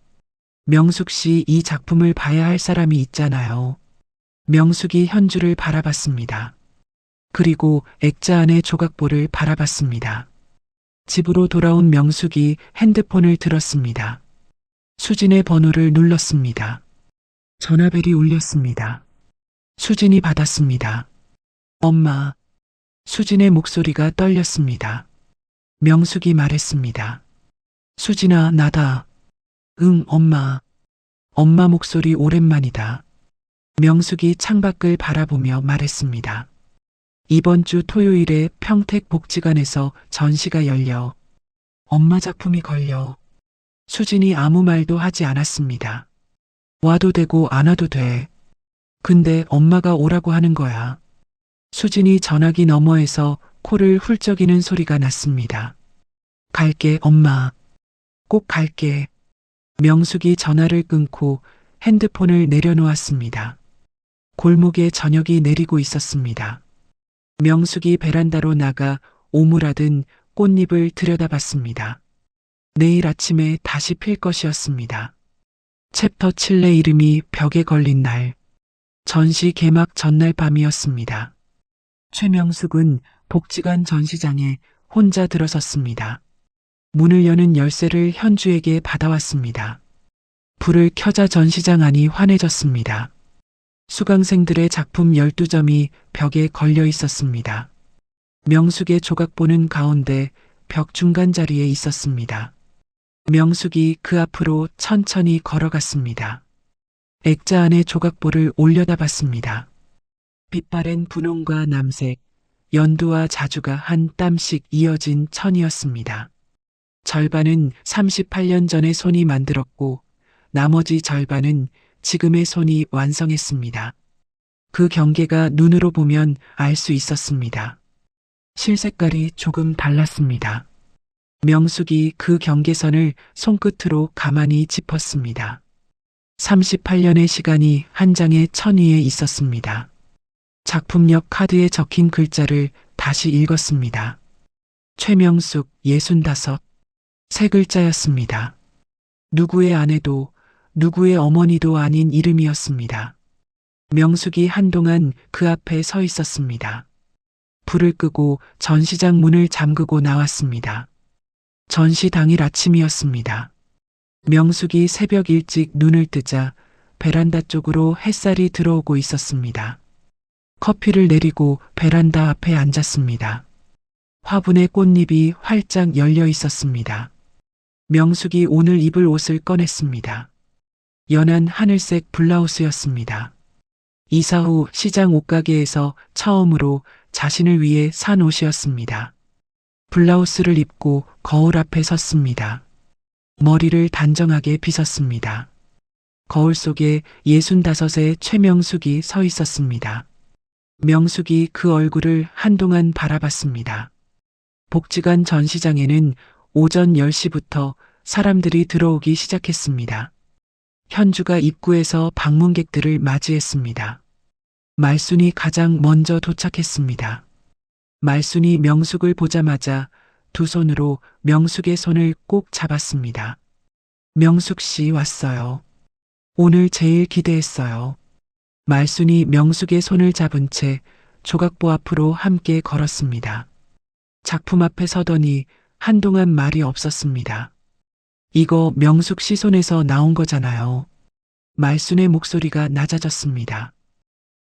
명숙 씨 이 작품을 봐야 할 사람이 있잖아요. 명숙이 현주를 바라봤습니다. 그리고 액자 안의 조각보를 바라봤습니다. 집으로 돌아온 명숙이 핸드폰을 들었습니다. 수진의 번호를 눌렀습니다. 전화벨이 울렸습니다. 수진이 받았습니다. 엄마. 수진의 목소리가 떨렸습니다. 명숙이 말했습니다. 수진아, 나다. 응, 엄마. 엄마 목소리 오랜만이다. 명숙이 창밖을 바라보며 말했습니다. 이번 주 토요일에 평택복지관에서 전시가 열려 엄마 작품이 걸려 수진이 아무 말도 하지 않았습니다. 와도 되고 안 와도 돼. 근데 엄마가 오라고 하는 거야. 수진이 전화기 너머에서 코를 훌쩍이는 소리가 났습니다. 갈게, 엄마. 꼭 갈게. 명숙이 전화를 끊고 핸드폰을 내려놓았습니다. 골목에 저녁이 내리고 있었습니다. 명숙이 베란다로 나가 오므라든 꽃잎을 들여다봤습니다. 내일 아침에 다시 필 것이었습니다. 챕터 7의 이름이 벽에 걸린 날. 전시 개막 전날 밤이었습니다. 최명숙은 복지관 전시장에 혼자 들어섰습니다. 문을 여는 열쇠를 현주에게 받아왔습니다. 불을 켜자 전시장 안이 환해졌습니다. 수강생들의 작품 12점이 벽에 걸려 있었습니다. 명숙의 조각보는 가운데 벽 중간 자리에 있었습니다. 명숙이 그 앞으로 천천히 걸어갔습니다. 액자 안에 조각보를 올려다봤습니다. 빛바랜 분홍과 남색, 연두와 자주가 한 땀씩 이어진 천이었습니다. 절반은 38년 전에 손이 만들었고 나머지 절반은 지금의 손이 완성했습니다. 그 경계가 눈으로 보면 알 수 있었습니다. 실색깔이 조금 달랐습니다. 명숙이 그 경계선을 손끝으로 가만히 짚었습니다. 38년의 시간이 한 장의 천 위에 있었습니다. 작품력 카드에 적힌 글자를 다시 읽었습니다. 최명숙 65. 세 글자였습니다. 누구의 아내도 누구의 어머니도 아닌 이름이었습니다. 명숙이 한동안 그 앞에 서 있었습니다. 불을 끄고 전시장 문을 잠그고 나왔습니다. 전시 당일 아침이었습니다. 명숙이 새벽 일찍 눈을 뜨자 베란다 쪽으로 햇살이 들어오고 있었습니다. 커피를 내리고 베란다 앞에 앉았습니다. 화분의 꽃잎이 활짝 열려 있었습니다. 명숙이 오늘 입을 옷을 꺼냈습니다. 연한 하늘색 블라우스였습니다. 이사 후 시장 옷가게에서 처음으로 자신을 위해 산 옷이었습니다. 블라우스를 입고 거울 앞에 섰습니다. 머리를 단정하게 빗었습니다. 거울 속에 65의 최명숙이 서 있었습니다. 명숙이 그 얼굴을 한동안 바라봤습니다. 복지관 전시장에는 오전 10시부터 사람들이 들어오기 시작했습니다. 현주가 입구에서 방문객들을 맞이했습니다. 말순이 가장 먼저 도착했습니다. 말순이 명숙을 보자마자 두 손으로 명숙의 손을 꼭 잡았습니다. 명숙 씨 왔어요. 오늘 제일 기대했어요. 말순이 명숙의 손을 잡은 채 조각보 앞으로 함께 걸었습니다. 작품 앞에 서더니 한동안 말이 없었습니다. 이거 명숙 씨 손에서 나온 거잖아요. 말순의 목소리가 낮아졌습니다.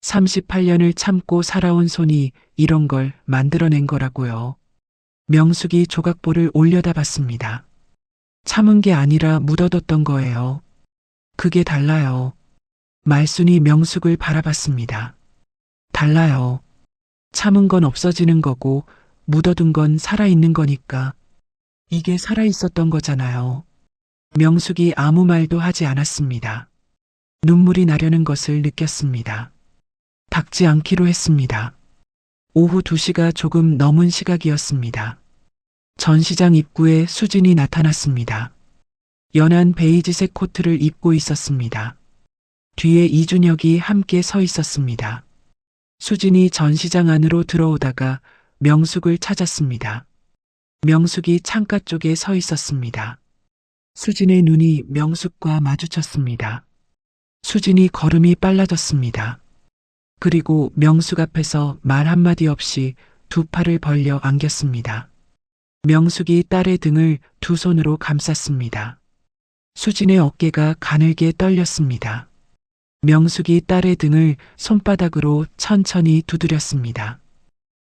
38년을 참고 살아온 손이 이런 걸 만들어낸 거라고요. 명숙이 조각보를 올려다봤습니다. 참은 게 아니라 묻어뒀던 거예요. 그게 달라요. 말순이 명숙을 바라봤습니다. 달라요. 참은 건 없어지는 거고 묻어둔 건 살아있는 거니까. 이게 살아있었던 거잖아요. 명숙이 아무 말도 하지 않았습니다. 눈물이 나려는 것을 느꼈습니다. 닦지 않기로 했습니다. 오후 2시가 조금 넘은 시각이었습니다. 전시장 입구에 수진이 나타났습니다. 연한 베이지색 코트를 입고 있었습니다. 뒤에 이준혁이 함께 서 있었습니다. 수진이 전시장 안으로 들어오다가 명숙을 찾았습니다. 명숙이 창가 쪽에 서 있었습니다. 수진의 눈이 명숙과 마주쳤습니다. 수진이 걸음이 빨라졌습니다. 그리고 명숙 앞에서 말 한마디 없이 두 팔을 벌려 안겼습니다. 명숙이 딸의 등을 두 손으로 감쌌습니다. 수진의 어깨가 가늘게 떨렸습니다. 명숙이 딸의 등을 손바닥으로 천천히 두드렸습니다.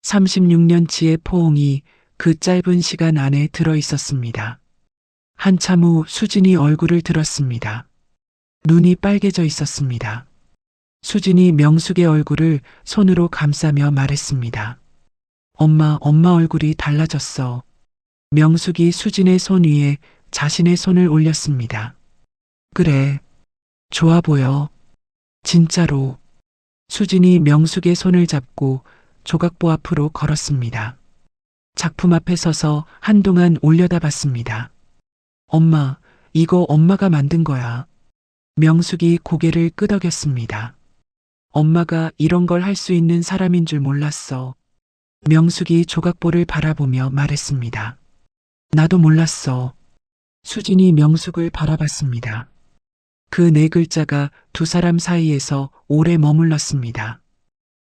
36년치의 포옹이 그 짧은 시간 안에 들어 있었습니다. 한참 후 수진이 얼굴을 들었습니다. 눈이 빨개져 있었습니다. 수진이 명숙의 얼굴을 손으로 감싸며 말했습니다. 엄마 얼굴이 달라졌어. 명숙이 수진의 손 위에 자신의 손을 올렸습니다. 그래. 좋아 보여. 진짜로. 수진이 명숙의 손을 잡고 조각보 앞으로 걸었습니다. 작품 앞에 서서 한동안 올려다봤습니다. 엄마, 이거 엄마가 만든 거야. 명숙이 고개를 끄덕였습니다. 엄마가 이런 걸 할 수 있는 사람인 줄 몰랐어. 명숙이 조각보를 바라보며 말했습니다. 나도 몰랐어. 수진이 명숙을 바라봤습니다. 그 네 글자가 두 사람 사이에서 오래 머물렀습니다.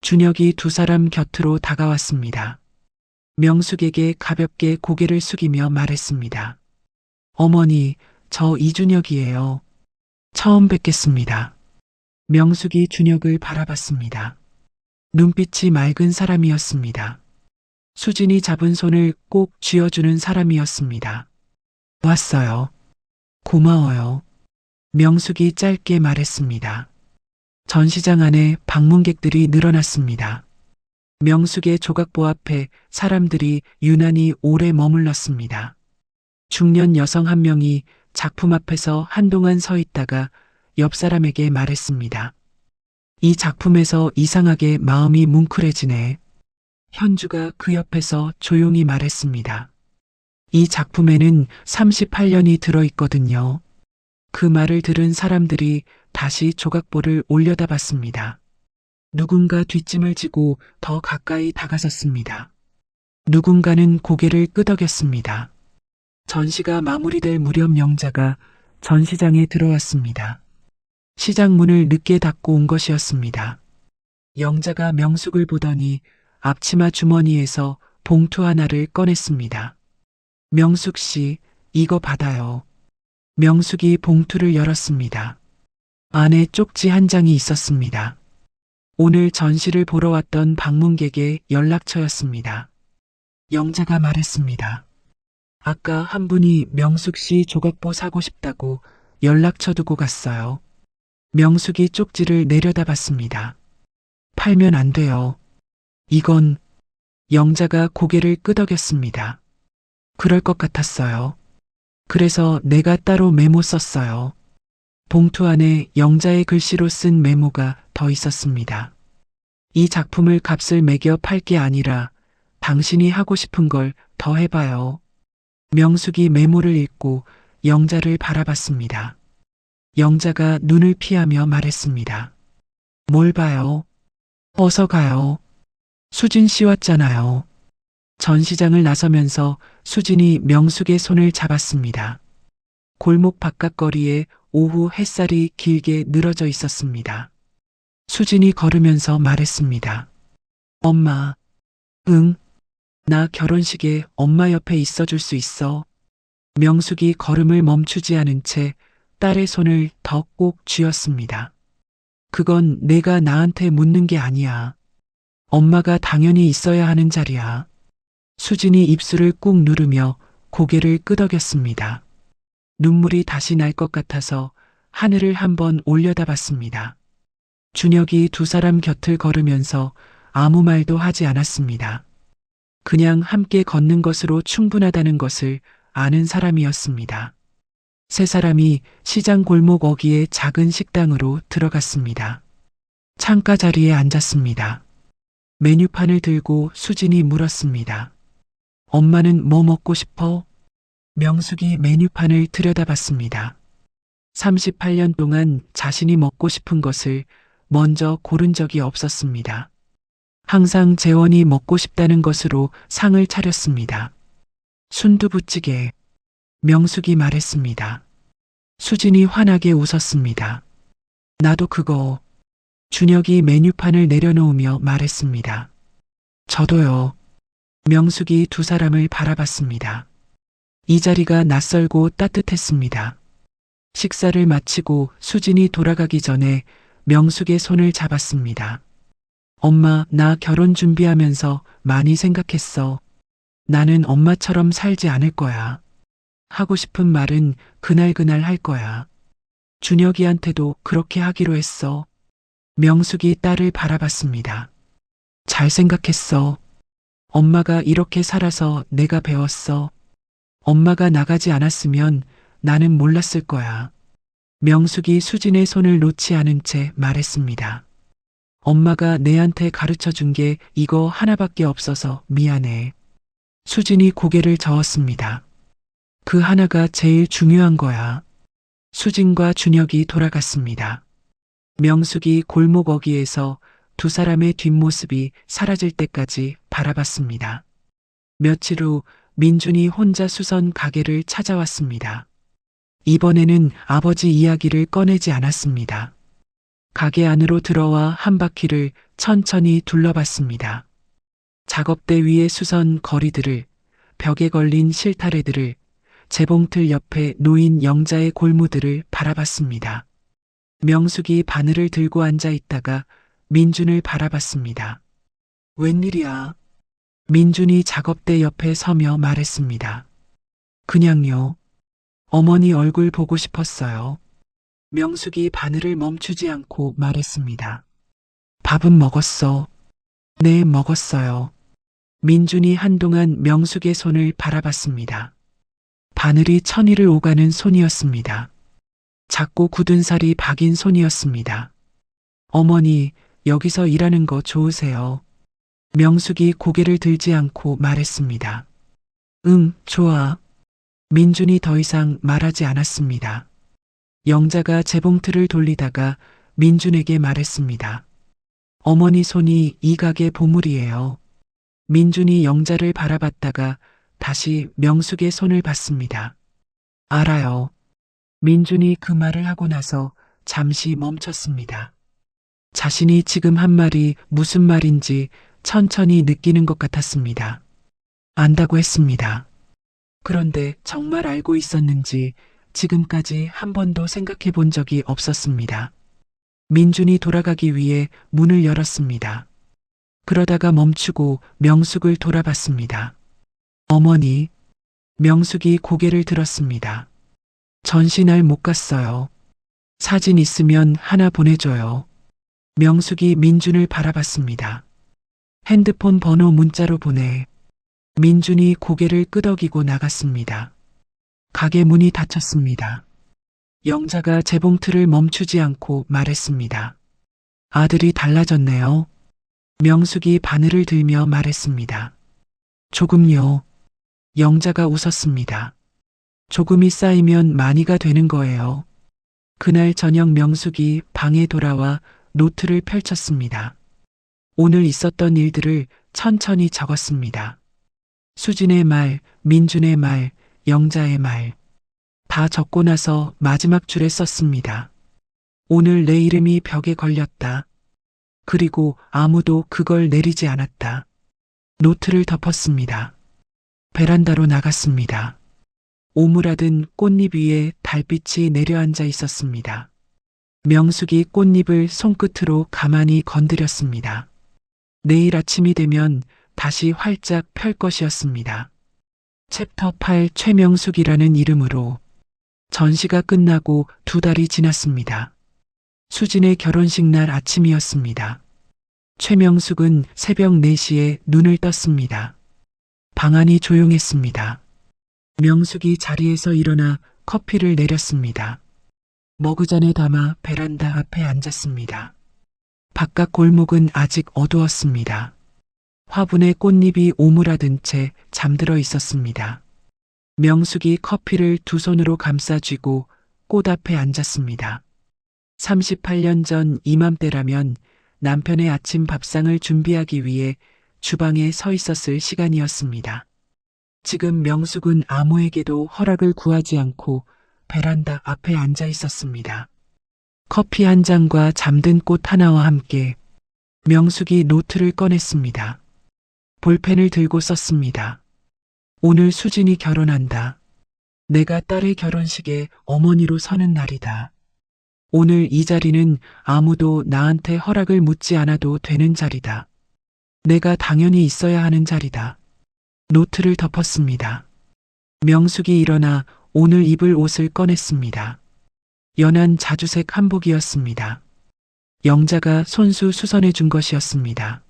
준혁이 두 사람 곁으로 다가왔습니다. 명숙에게 가볍게 고개를 숙이며 말했습니다. 어머니, 저 이준혁이에요. 처음 뵙겠습니다. 명숙이 준혁을 바라봤습니다. 눈빛이 맑은 사람이었습니다. 수진이 잡은 손을 꼭 쥐어주는 사람이었습니다. 왔어요. 고마워요. 명숙이 짧게 말했습니다. 전시장 안에 방문객들이 늘어났습니다. 명숙의 조각보 앞에 사람들이 유난히 오래 머물렀습니다. 중년 여성 한 명이 작품 앞에서 한동안 서 있다가 옆 사람에게 말했습니다. 이 작품에서 이상하게 마음이 뭉클해지네. 현주가 그 옆에서 조용히 말했습니다. 이 작품에는 38년이 들어있거든요. 그 말을 들은 사람들이 다시 조각보를 올려다봤습니다. 누군가 뒷짐을 지고 더 가까이 다가섰습니다. 누군가는 고개를 끄덕였습니다. 전시가 마무리될 무렵 영자가 전시장에 들어왔습니다. 시장 문을 늦게 닫고 온 것이었습니다. 영자가 명숙을 보더니 앞치마 주머니에서 봉투 하나를 꺼냈습니다. 명숙 씨, 이거 받아요. 명숙이 봉투를 열었습니다. 안에 쪽지 한 장이 있었습니다. 오늘 전시를 보러 왔던 방문객의 연락처였습니다. 영자가 말했습니다. 아까 한 분이 명숙 씨 조각보 사고 싶다고 연락처 두고 갔어요. 명숙이 쪽지를 내려다봤습니다. 팔면 안 돼요. 이건 영자가 고개를 끄덕였습니다. 그럴 것 같았어요. 그래서 내가 따로 메모 썼어요. 봉투 안에 영자의 글씨로 쓴 메모가 더 있었습니다. 이 작품을 값을 매겨 팔 게 아니라 당신이 하고 싶은 걸 더 해봐요. 명숙이 메모를 읽고 영자를 바라봤습니다. 영자가 눈을 피하며 말했습니다. 뭘 봐요? 어서 가요. 수진 씨 왔잖아요. 전시장을 나서면서 수진이 명숙의 손을 잡았습니다. 골목 바깥거리에 오후 햇살이 길게 늘어져 있었습니다. 수진이 걸으면서 말했습니다. 엄마. 응. 나 결혼식에 엄마 옆에 있어줄 수 있어. 명숙이 걸음을 멈추지 않은 채 딸의 손을 더 꼭 쥐었습니다. 그건 내가 나한테 묻는 게 아니야. 엄마가 당연히 있어야 하는 자리야. 수진이 입술을 꾹 누르며 고개를 끄덕였습니다. 눈물이 다시 날 것 같아서 하늘을 한번 올려다봤습니다. 준혁이 두 사람 곁을 걸으면서 아무 말도 하지 않았습니다. 그냥 함께 걷는 것으로 충분하다는 것을 아는 사람이었습니다. 세 사람이 시장 골목 어귀의 작은 식당으로 들어갔습니다. 창가 자리에 앉았습니다. 메뉴판을 들고 수진이 물었습니다. 엄마는 뭐 먹고 싶어? 명숙이 메뉴판을 들여다봤습니다. 38년 동안 자신이 먹고 싶은 것을 먼저 고른 적이 없었습니다. 항상 재원이 먹고 싶다는 것으로 상을 차렸습니다. 순두부찌개. 명숙이 말했습니다. 수진이 환하게 웃었습니다. 나도 그거. 준혁이 메뉴판을 내려놓으며 말했습니다. 저도요. 명숙이 두 사람을 바라봤습니다. 이 자리가 낯설고 따뜻했습니다. 식사를 마치고 수진이 돌아가기 전에 명숙의 손을 잡았습니다. 엄마, 나 결혼 준비하면서 많이 생각했어. 나는 엄마처럼 살지 않을 거야. 하고 싶은 말은 그날그날 할 거야. 준혁이한테도 그렇게 하기로 했어. 명숙이 딸을 바라봤습니다. 잘 생각했어. 엄마가 이렇게 살아서 내가 배웠어. 엄마가 나가지 않았으면 나는 몰랐을 거야. 명숙이 수진의 손을 놓지 않은 채 말했습니다. 엄마가 내한테 가르쳐 준 게 이거 하나밖에 없어서 미안해. 수진이 고개를 저었습니다. 그 하나가 제일 중요한 거야. 수진과 준혁이 돌아갔습니다. 명숙이 골목 어귀에서 두 사람의 뒷모습이 사라질 때까지 바라봤습니다. 며칠 후 민준이 혼자 수선 가게를 찾아왔습니다. 이번에는 아버지 이야기를 꺼내지 않았습니다. 가게 안으로 들어와 한 바퀴를 천천히 둘러봤습니다. 작업대 위의 수선 거리들을, 벽에 걸린 실타래들을, 재봉틀 옆에 놓인 영자의 골무들을 바라봤습니다. 명숙이 바늘을 들고 앉아 있다가 민준을 바라봤습니다. 웬일이야? 민준이 작업대 옆에 서며 말했습니다. 그냥요. 어머니 얼굴 보고 싶었어요. 명숙이 바늘을 멈추지 않고 말했습니다. 밥은 먹었어. 네, 먹었어요. 민준이 한동안 명숙의 손을 바라봤습니다. 바늘이 천이를 오가는 손이었습니다. 작고 굳은 살이 박인 손이었습니다. 어머니, 여기서 일하는 거 좋으세요? 명숙이 고개를 들지 않고 말했습니다. 응, 좋아. 민준이 더 이상 말하지 않았습니다. 영자가 재봉틀을 돌리다가 민준에게 말했습니다. 어머니 손이 이 가게 보물이에요. 민준이 영자를 바라봤다가 다시 명숙의 손을 봤습니다. 알아요. 민준이 그 말을 하고 나서 잠시 멈췄습니다. 자신이 지금 한 말이 무슨 말인지 천천히 느끼는 것 같았습니다. 안다고 했습니다. 그런데 정말 알고 있었는지 지금까지 한 번도 생각해 본 적이 없었습니다. 민준이 돌아가기 위해 문을 열었습니다. 그러다가 멈추고 명숙을 돌아봤습니다. 어머니, 명숙이 고개를 들었습니다. 전시날 못 갔어요. 사진 있으면 하나 보내줘요. 명숙이 민준을 바라봤습니다. 핸드폰 번호 문자로 보내. 민준이 고개를 끄덕이고 나갔습니다. 가게 문이 닫혔습니다. 영자가 재봉틀을 멈추지 않고 말했습니다. 아들이 달라졌네요. 명숙이 바늘을 들며 말했습니다. 조금요. 영자가 웃었습니다. 조금이 쌓이면 많이가 되는 거예요. 그날 저녁 명숙이 방에 돌아와 노트를 펼쳤습니다. 오늘 있었던 일들을 천천히 적었습니다. 수진의 말, 민준의 말, 영자의 말. 다 적고 나서 마지막 줄에 썼습니다. 오늘 내 이름이 벽에 걸렸다. 그리고 아무도 그걸 내리지 않았다. 노트를 덮었습니다. 베란다로 나갔습니다. 오므라든 꽃잎 위에 달빛이 내려앉아 있었습니다. 명숙이 꽃잎을 손끝으로 가만히 건드렸습니다. 내일 아침이 되면 다시 활짝 펼 것이었습니다. 챕터 8 최명숙이라는 이름으로. 전시가 끝나고 2달이 지났습니다. 수진의 결혼식 날 아침이었습니다. 최명숙은 새벽 4시에 눈을 떴습니다. 방 안이 조용했습니다. 명숙이 자리에서 일어나 커피를 내렸습니다. 머그잔에 담아 베란다 앞에 앉았습니다. 바깥 골목은 아직 어두웠습니다. 화분에 꽃잎이 오므라든 채 잠들어 있었습니다. 명숙이 커피를 두 손으로 감싸 쥐고 꽃 앞에 앉았습니다. 38년 전 이맘때라면 남편의 아침 밥상을 준비하기 위해 주방에 서 있었을 시간이었습니다. 지금 명숙은 아무에게도 허락을 구하지 않고 베란다 앞에 앉아 있었습니다. 커피 한 잔과 잠든 꽃 하나와 함께 명숙이 노트를 꺼냈습니다. 볼펜을 들고 썼습니다. 오늘 수진이 결혼한다. 내가 딸의 결혼식에 어머니로 서는 날이다. 오늘 이 자리는 아무도 나한테 허락을 묻지 않아도 되는 자리다. 내가 당연히 있어야 하는 자리다. 노트를 덮었습니다. 명숙이 일어나 오늘 입을 옷을 꺼냈습니다. 연한 자주색 한복이었습니다. 영자가 손수 수선해 준 것이었습니다.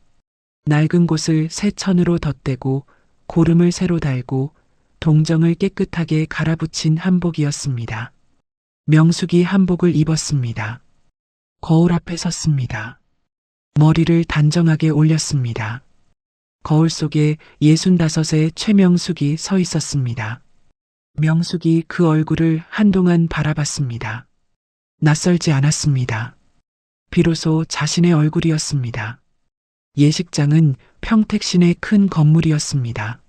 낡은 곳을 새 천으로 덧대고 고름을 새로 달고 동정을 깨끗하게 갈아붙인 한복이었습니다. 명숙이 한복을 입었습니다. 거울 앞에 섰습니다. 머리를 단정하게 올렸습니다. 거울 속에 65의 최명숙이 서 있었습니다. 명숙이 그 얼굴을 한동안 바라봤습니다. 낯설지 않았습니다. 비로소 자신의 얼굴이었습니다. 예식장은 평택시내 큰 건물이었습니다.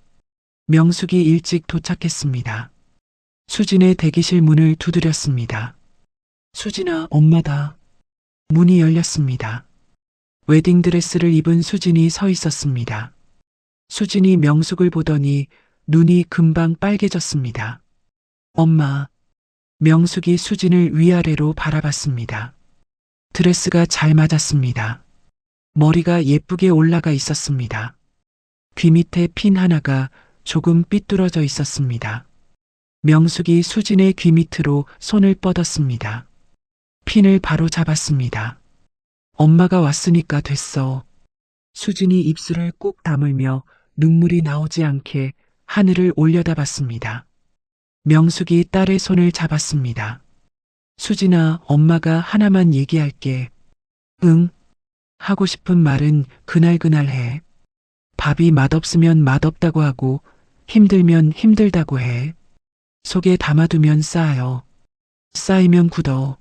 명숙이 일찍 도착했습니다. 수진의 대기실 문을 두드렸습니다. 수진아, 엄마다. 문이 열렸습니다. 웨딩드레스를 입은 수진이 서 있었습니다. 수진이 명숙을 보더니 눈이 금방 빨개졌습니다. 엄마. 명숙이 수진을 위아래로 바라봤습니다. 드레스가 잘 맞았습니다. 머리가 예쁘게 올라가 있었습니다. 귀 밑에 핀 하나가 조금 삐뚤어져 있었습니다. 명숙이 수진의 귀 밑으로 손을 뻗었습니다. 핀을 바로 잡았습니다. 엄마가 왔으니까 됐어. 수진이 입술을 꾹 다물며 눈물이 나오지 않게 하늘을 올려다봤습니다. 명숙이 딸의 손을 잡았습니다. 수진아, 엄마가 하나만 얘기할게. 응. 하고 싶은 말은 그날그날 해. 밥이 맛없으면 맛없다고 하고 힘들면 힘들다고 해. 속에 담아두면 쌓여. 쌓이면 굳어.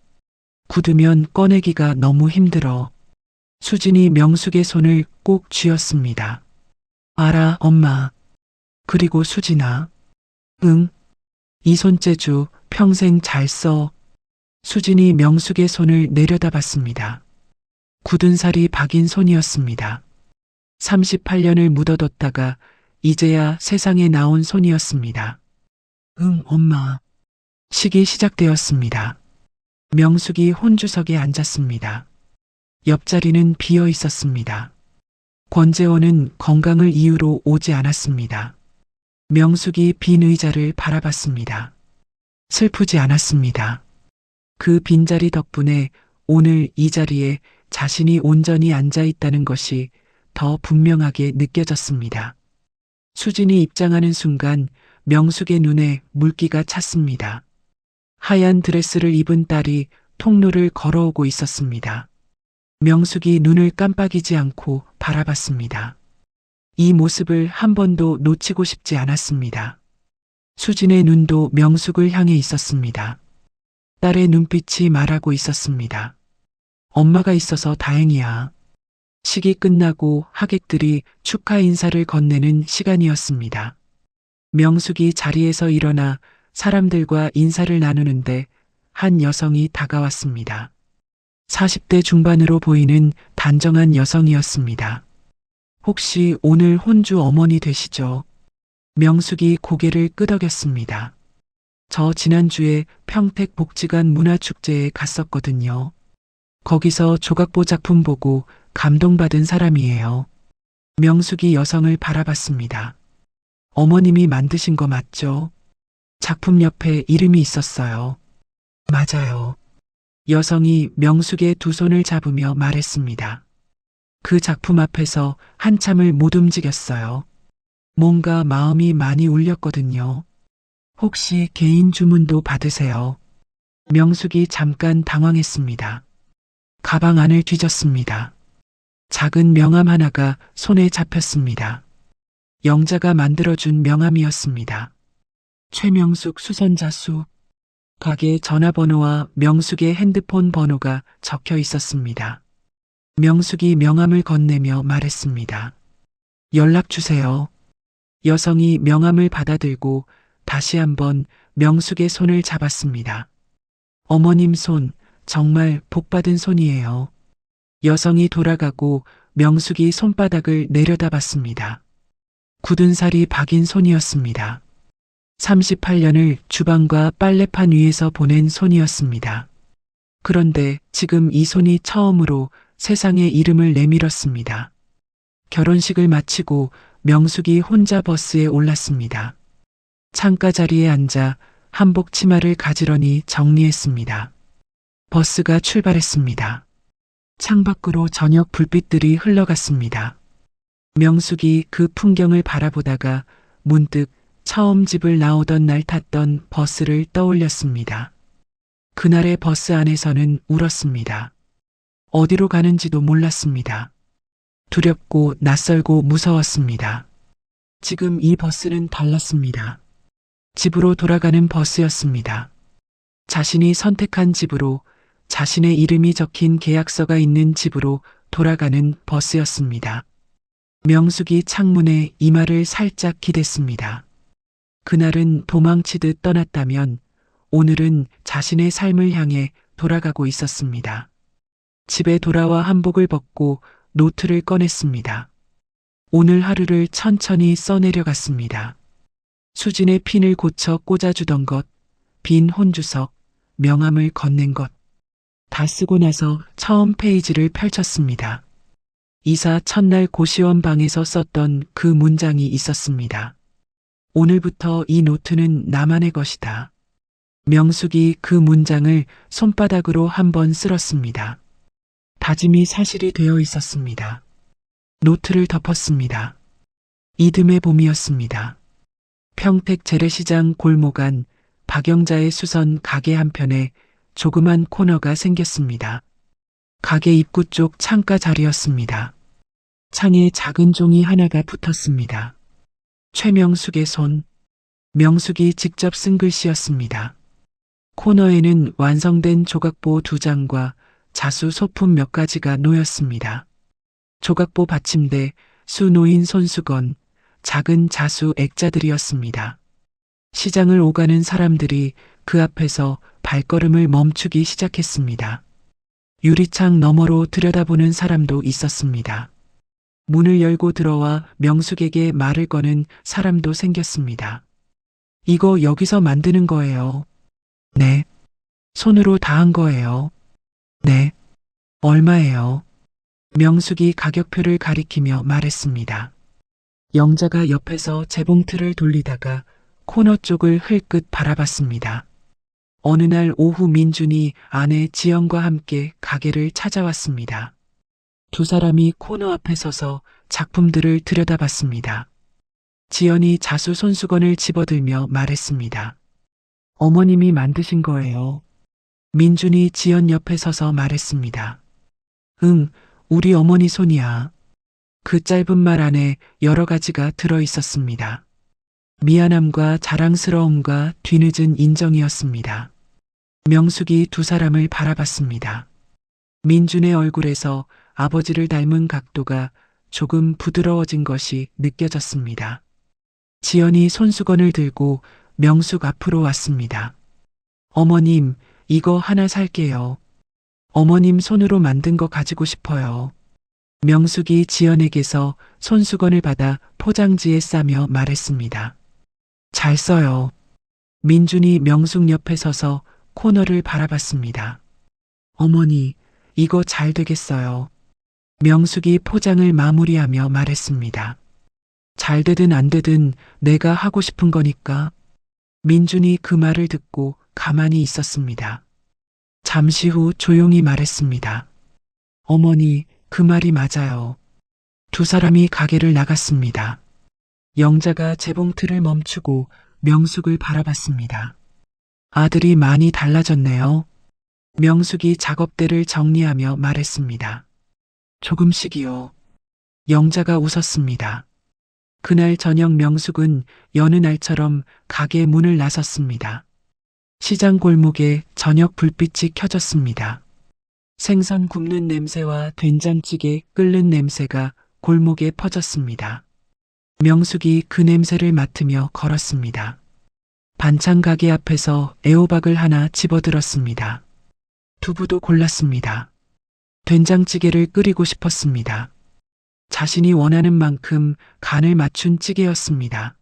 굳으면 꺼내기가 너무 힘들어. 수진이 명숙의 손을 꼭 쥐었습니다. 알아, 엄마. 그리고 수진아. 응. 이 손재주 평생 잘 써. 수진이 명숙의 손을 내려다봤습니다. 굳은 살이 박인 손이었습니다. 38년을 묻어뒀다가 이제야 세상에 나온 손이었습니다. 응, 엄마. 식이 시작되었습니다. 명숙이 혼주석에 앉았습니다. 옆자리는 비어 있었습니다. 권재원은 건강을 이유로 오지 않았습니다. 명숙이 빈 의자를 바라봤습니다. 슬프지 않았습니다. 그 빈자리 덕분에 오늘 이 자리에 자신이 온전히 앉아 있다는 것이 더 분명하게 느껴졌습니다. 수진이 입장하는 순간 명숙의 눈에 물기가 찼습니다. 하얀 드레스를 입은 딸이 통로를 걸어오고 있었습니다. 명숙이 눈을 깜빡이지 않고 바라봤습니다. 이 모습을 한 번도 놓치고 싶지 않았습니다. 수진의 눈도 명숙을 향해 있었습니다. 딸의 눈빛이 말하고 있었습니다. 엄마가 있어서 다행이야. 식이 끝나고 하객들이 축하 인사를 건네는 시간이었습니다. 명숙이 자리에서 일어나 사람들과 인사를 나누는데 한 여성이 다가왔습니다. 40대 중반으로 보이는 단정한 여성이었습니다. 혹시 오늘 혼주 어머니 되시죠? 명숙이 고개를 끄덕였습니다. 저 지난주에 평택 복지관 문화축제에 갔었거든요. 거기서 조각보 작품 보고 감동받은 사람이에요. 명숙이 여성을 바라봤습니다. 어머님이 만드신 거 맞죠? 작품 옆에 이름이 있었어요. 맞아요. 여성이 명숙의 두 손을 잡으며 말했습니다. 그 작품 앞에서 한참을 못 움직였어요. 뭔가 마음이 많이 울렸거든요. 혹시 개인 주문도 받으세요? 명숙이 잠깐 당황했습니다. 가방 안을 뒤졌습니다. 작은 명함 하나가 손에 잡혔습니다. 영자가 만들어준 명함이었습니다. 최명숙 수선자수. 가게 전화번호와 명숙의 핸드폰 번호가 적혀 있었습니다. 명숙이 명함을 건네며 말했습니다. 연락 주세요. 여성이 명함을 받아들고 다시 한번 명숙의 손을 잡았습니다. 어머님 손, 정말 복받은 손이에요. 여성이 돌아가고 명숙이 손바닥을 내려다봤습니다. 굳은 살이 박인 손이었습니다. 38년을 주방과 빨래판 위에서 보낸 손이었습니다. 그런데 지금 이 손이 처음으로 세상에 이름을 내밀었습니다. 결혼식을 마치고 명숙이 혼자 버스에 올랐습니다. 창가 자리에 앉아 한복 치마를 가지런히 정리했습니다. 버스가 출발했습니다. 창밖으로 저녁 불빛들이 흘러갔습니다. 명숙이 그 풍경을 바라보다가 문득 처음 집을 나오던 날 탔던 버스를 떠올렸습니다. 그날의 버스 안에서는 울었습니다. 어디로 가는지도 몰랐습니다. 두렵고 낯설고 무서웠습니다. 지금 이 버스는 달랐습니다. 집으로 돌아가는 버스였습니다. 자신이 선택한 집으로, 자신의 이름이 적힌 계약서가 있는 집으로 돌아가는 버스였습니다. 명숙이 창문에 이마를 살짝 기댔습니다. 그날은 도망치듯 떠났다면 오늘은 자신의 삶을 향해 돌아가고 있었습니다. 집에 돌아와 한복을 벗고 노트를 꺼냈습니다. 오늘 하루를 천천히 써내려갔습니다. 수진의 핀을 고쳐 꽂아주던 것, 빈 혼주석, 명함을 건넨 것. 다 쓰고 나서 처음 페이지를 펼쳤습니다. 이사 첫날 고시원 방에서 썼던 그 문장이 있었습니다. 오늘부터 이 노트는 나만의 것이다. 명숙이 그 문장을 손바닥으로 한번 쓸었습니다. 다짐이 사실이 되어 있었습니다. 노트를 덮었습니다. 이듬해 봄이었습니다. 평택 재래시장 골목 안 박영자의 수선 가게 한편에 조그만 코너가 생겼습니다. 가게 입구 쪽 창가 자리였습니다. 창에 작은 종이 하나가 붙었습니다. 최명숙의 손, 명숙이 직접 쓴 글씨였습니다. 코너에는 완성된 조각보 2장과 자수 소품 몇 가지가 놓였습니다. 조각보 받침대, 수 놓인 손수건, 작은 자수 액자들이었습니다. 시장을 오가는 사람들이 그 앞에서 발걸음을 멈추기 시작했습니다. 유리창 너머로 들여다보는 사람도 있었습니다. 문을 열고 들어와 명숙에게 말을 거는 사람도 생겼습니다. 이거 여기서 만드는 거예요. 네. 손으로 다 한 거예요. 네. 얼마예요? 명숙이 가격표를 가리키며 말했습니다. 영자가 옆에서 재봉틀을 돌리다가 코너 쪽을 흘끗 바라봤습니다. 어느 날 오후 민준이 아내 지연과 함께 가게를 찾아왔습니다. 두 사람이 코너 앞에 서서 작품들을 들여다봤습니다. 지연이 자수 손수건을 집어들며 말했습니다. 어머님이 만드신 거예요. 민준이 지연 옆에 서서 말했습니다. 응, 우리 어머니 손이야. 그 짧은 말 안에 여러 가지가 들어 있었습니다. 미안함과 자랑스러움과 뒤늦은 인정이었습니다. 명숙이 두 사람을 바라봤습니다. 민준의 얼굴에서 아버지를 닮은 각도가 조금 부드러워진 것이 느껴졌습니다. 지연이 손수건을 들고 명숙 앞으로 왔습니다. 어머님, 이거 하나 살게요. 어머님 손으로 만든 거 가지고 싶어요. 명숙이 지연에게서 손수건을 받아 포장지에 싸며 말했습니다. 잘 써요. 민준이 명숙 옆에 서서 코너를 바라봤습니다. 어머니, 이거 잘 되겠어요. 명숙이 포장을 마무리하며 말했습니다. 잘 되든 안 되든 내가 하고 싶은 거니까. 민준이 그 말을 듣고 가만히 있었습니다. 잠시 후 조용히 말했습니다. 어머니, 그 말이 맞아요. 두 사람이 가게를 나갔습니다. 영자가 재봉틀을 멈추고 명숙을 바라봤습니다. 아들이 많이 달라졌네요. 명숙이 작업대를 정리하며 말했습니다. 조금씩이요. 영자가 웃었습니다. 그날 저녁 명숙은 여느 날처럼 가게 문을 나섰습니다. 시장 골목에 저녁 불빛이 켜졌습니다. 생선 굽는 냄새와 된장찌개 끓는 냄새가 골목에 퍼졌습니다. 명숙이 그 냄새를 맡으며 걸었습니다. 반찬 가게 앞에서 애호박을 하나 집어들었습니다. 두부도 골랐습니다. 된장찌개를 끓이고 싶었습니다. 자신이 원하는 만큼 간을 맞춘 찌개였습니다.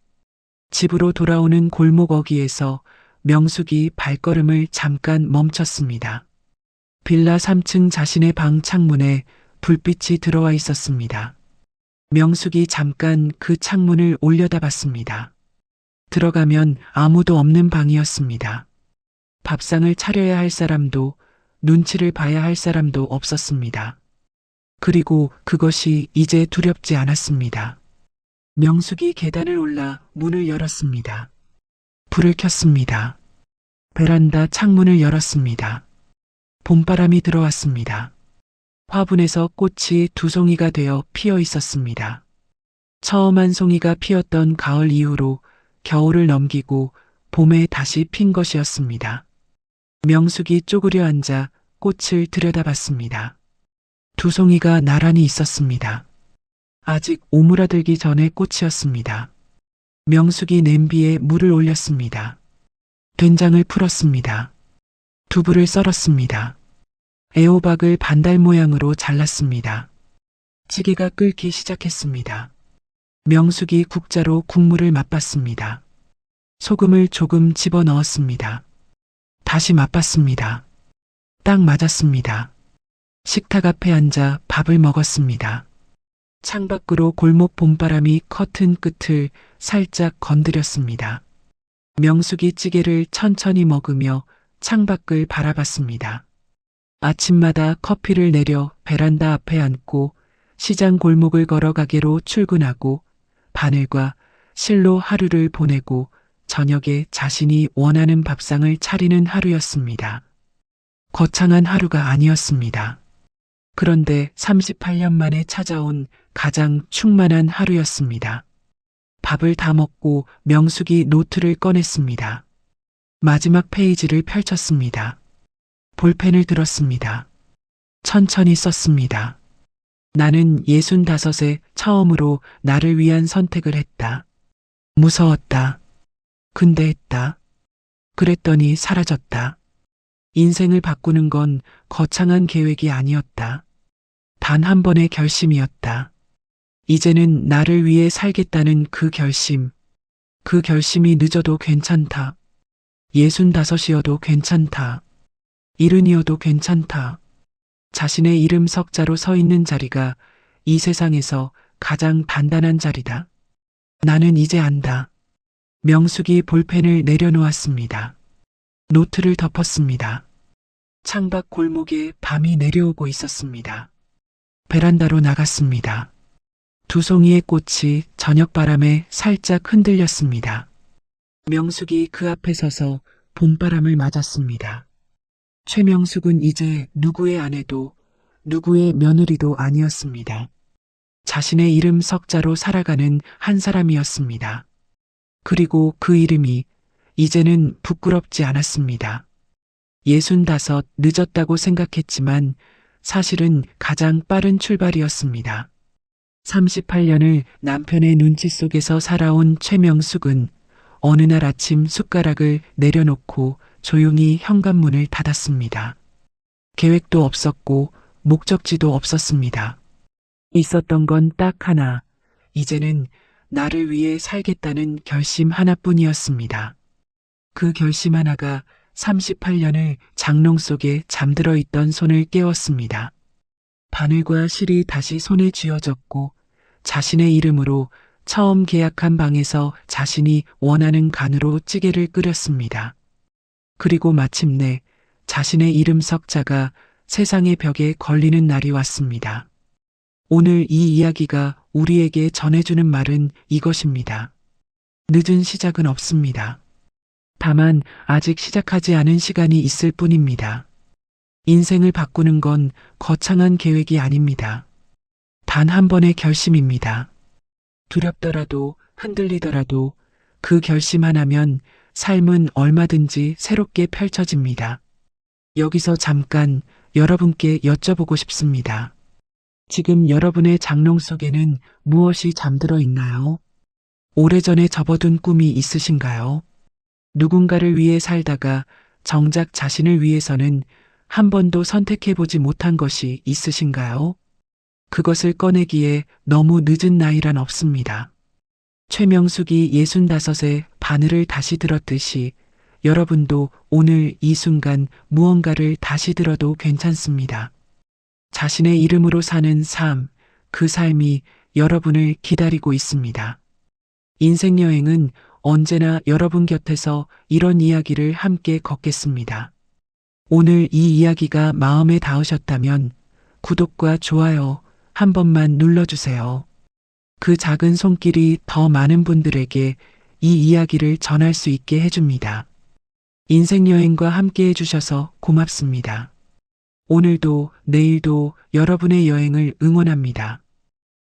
집으로 돌아오는 골목 어귀에서 명숙이 발걸음을 잠깐 멈췄습니다. 빌라 3층 자신의 방 창문에 불빛이 들어와 있었습니다. 명숙이 잠깐 그 창문을 올려다봤습니다. 들어가면 아무도 없는 방이었습니다. 밥상을 차려야 할 사람도 눈치를 봐야 할 사람도 없었습니다. 그리고 그것이 이제 두렵지 않았습니다. 명숙이 계단을 올라 문을 열었습니다. 불을 켰습니다. 베란다 창문을 열었습니다. 봄바람이 들어왔습니다. 화분에서 꽃이 두 송이가 되어 피어 있었습니다. 처음 한 송이가 피었던 가을 이후로 겨울을 넘기고 봄에 다시 핀 것이었습니다. 명숙이 쪼그려 앉아 꽃을 들여다봤습니다. 두 송이가 나란히 있었습니다. 아직 오므라들기 전의 꽃이었습니다. 명숙이 냄비에 물을 올렸습니다. 된장을 풀었습니다. 두부를 썰었습니다. 애호박을 반달 모양으로 잘랐습니다. 찌개가 끓기 시작했습니다. 명숙이 국자로 국물을 맛봤습니다. 소금을 조금 집어넣었습니다. 다시 맛봤습니다. 딱 맞았습니다. 식탁 앞에 앉아 밥을 먹었습니다. 창밖으로 골목 봄바람이 커튼 끝을 살짝 건드렸습니다. 명숙이 찌개를 천천히 먹으며 창밖을 바라봤습니다. 아침마다 커피를 내려 베란다 앞에 앉고 시장 골목을 걸어 가게로 출근하고 바늘과 실로 하루를 보내고 저녁에 자신이 원하는 밥상을 차리는 하루였습니다. 거창한 하루가 아니었습니다. 그런데 38년 만에 찾아온 가장 충만한 하루였습니다. 밥을 다 먹고 명숙이 노트를 꺼냈습니다. 마지막 페이지를 펼쳤습니다. 볼펜을 들었습니다. 천천히 썼습니다. 나는 65에 처음으로 나를 위한 선택을 했다. 무서웠다. 근데 했다. 그랬더니 사라졌다. 인생을 바꾸는 건 거창한 계획이 아니었다. 단 한 번의 결심이었다. 이제는 나를 위해 살겠다는 그 결심. 그 결심이 늦어도 괜찮다. 65이어도 괜찮다. 70이어도 괜찮다. 자신의 이름 석자로 서 있는 자리가 이 세상에서 가장 단단한 자리다. 나는 이제 안다. 명숙이 볼펜을 내려놓았습니다. 노트를 덮었습니다. 창밖 골목에 밤이 내려오고 있었습니다. 베란다로 나갔습니다. 두 송이의 꽃이 저녁바람에 살짝 흔들렸습니다. 명숙이 그 앞에 서서 봄바람을 맞았습니다. 최명숙은 이제 누구의 아내도 누구의 며느리도 아니었습니다. 자신의 이름 석자로 살아가는 한 사람이었습니다. 그리고 그 이름이 이제는 부끄럽지 않았습니다. 65 늦었다고 생각했지만 사실은 가장 빠른 출발이었습니다. 38년을 남편의 눈치 속에서 살아온 최명숙은 어느 날 아침 숟가락을 내려놓고 조용히 현관문을 닫았습니다. 계획도 없었고 목적지도 없었습니다. 있었던 건 딱 하나, 이제는 나를 위해 살겠다는 결심 하나뿐이었습니다. 그 결심 하나가 38년을 장롱 속에 잠들어 있던 손을 깨웠습니다. 바늘과 실이 다시 손에 쥐어졌고 자신의 이름으로 처음 계약한 방에서 자신이 원하는 간으로 찌개를 끓였습니다. 그리고 마침내 자신의 이름 석자가 세상의 벽에 걸리는 날이 왔습니다. 오늘 이 이야기가 우리에게 전해주는 말은 이것입니다. 늦은 시작은 없습니다. 다만 아직 시작하지 않은 시간이 있을 뿐입니다. 인생을 바꾸는 건 거창한 계획이 아닙니다. 단 한 번의 결심입니다. 두렵더라도 흔들리더라도 그 결심 하나면 삶은 얼마든지 새롭게 펼쳐집니다. 여기서 잠깐 여러분께 여쭤보고 싶습니다. 지금 여러분의 장롱 속에는 무엇이 잠들어 있나요? 오래전에 접어둔 꿈이 있으신가요? 누군가를 위해 살다가 정작 자신을 위해서는 한 번도 선택해보지 못한 것이 있으신가요? 그것을 꺼내기에 너무 늦은 나이란 없습니다. 최명숙이 65에 바늘을 다시 들었듯이 여러분도 오늘 이 순간 무언가를 다시 들어도 괜찮습니다. 자신의 이름으로 사는 삶, 그 삶이 여러분을 기다리고 있습니다. 인생 여행은 언제나 여러분 곁에서 이런 이야기를 함께 걷겠습니다. 오늘 이 이야기가 마음에 닿으셨다면 구독과 좋아요, 한 번만 눌러주세요. 그 작은 손길이 더 많은 분들에게 이 이야기를 전할 수 있게 해줍니다. 인생 여행과 함께 해주셔서 고맙습니다. 오늘도 내일도 여러분의 여행을 응원합니다.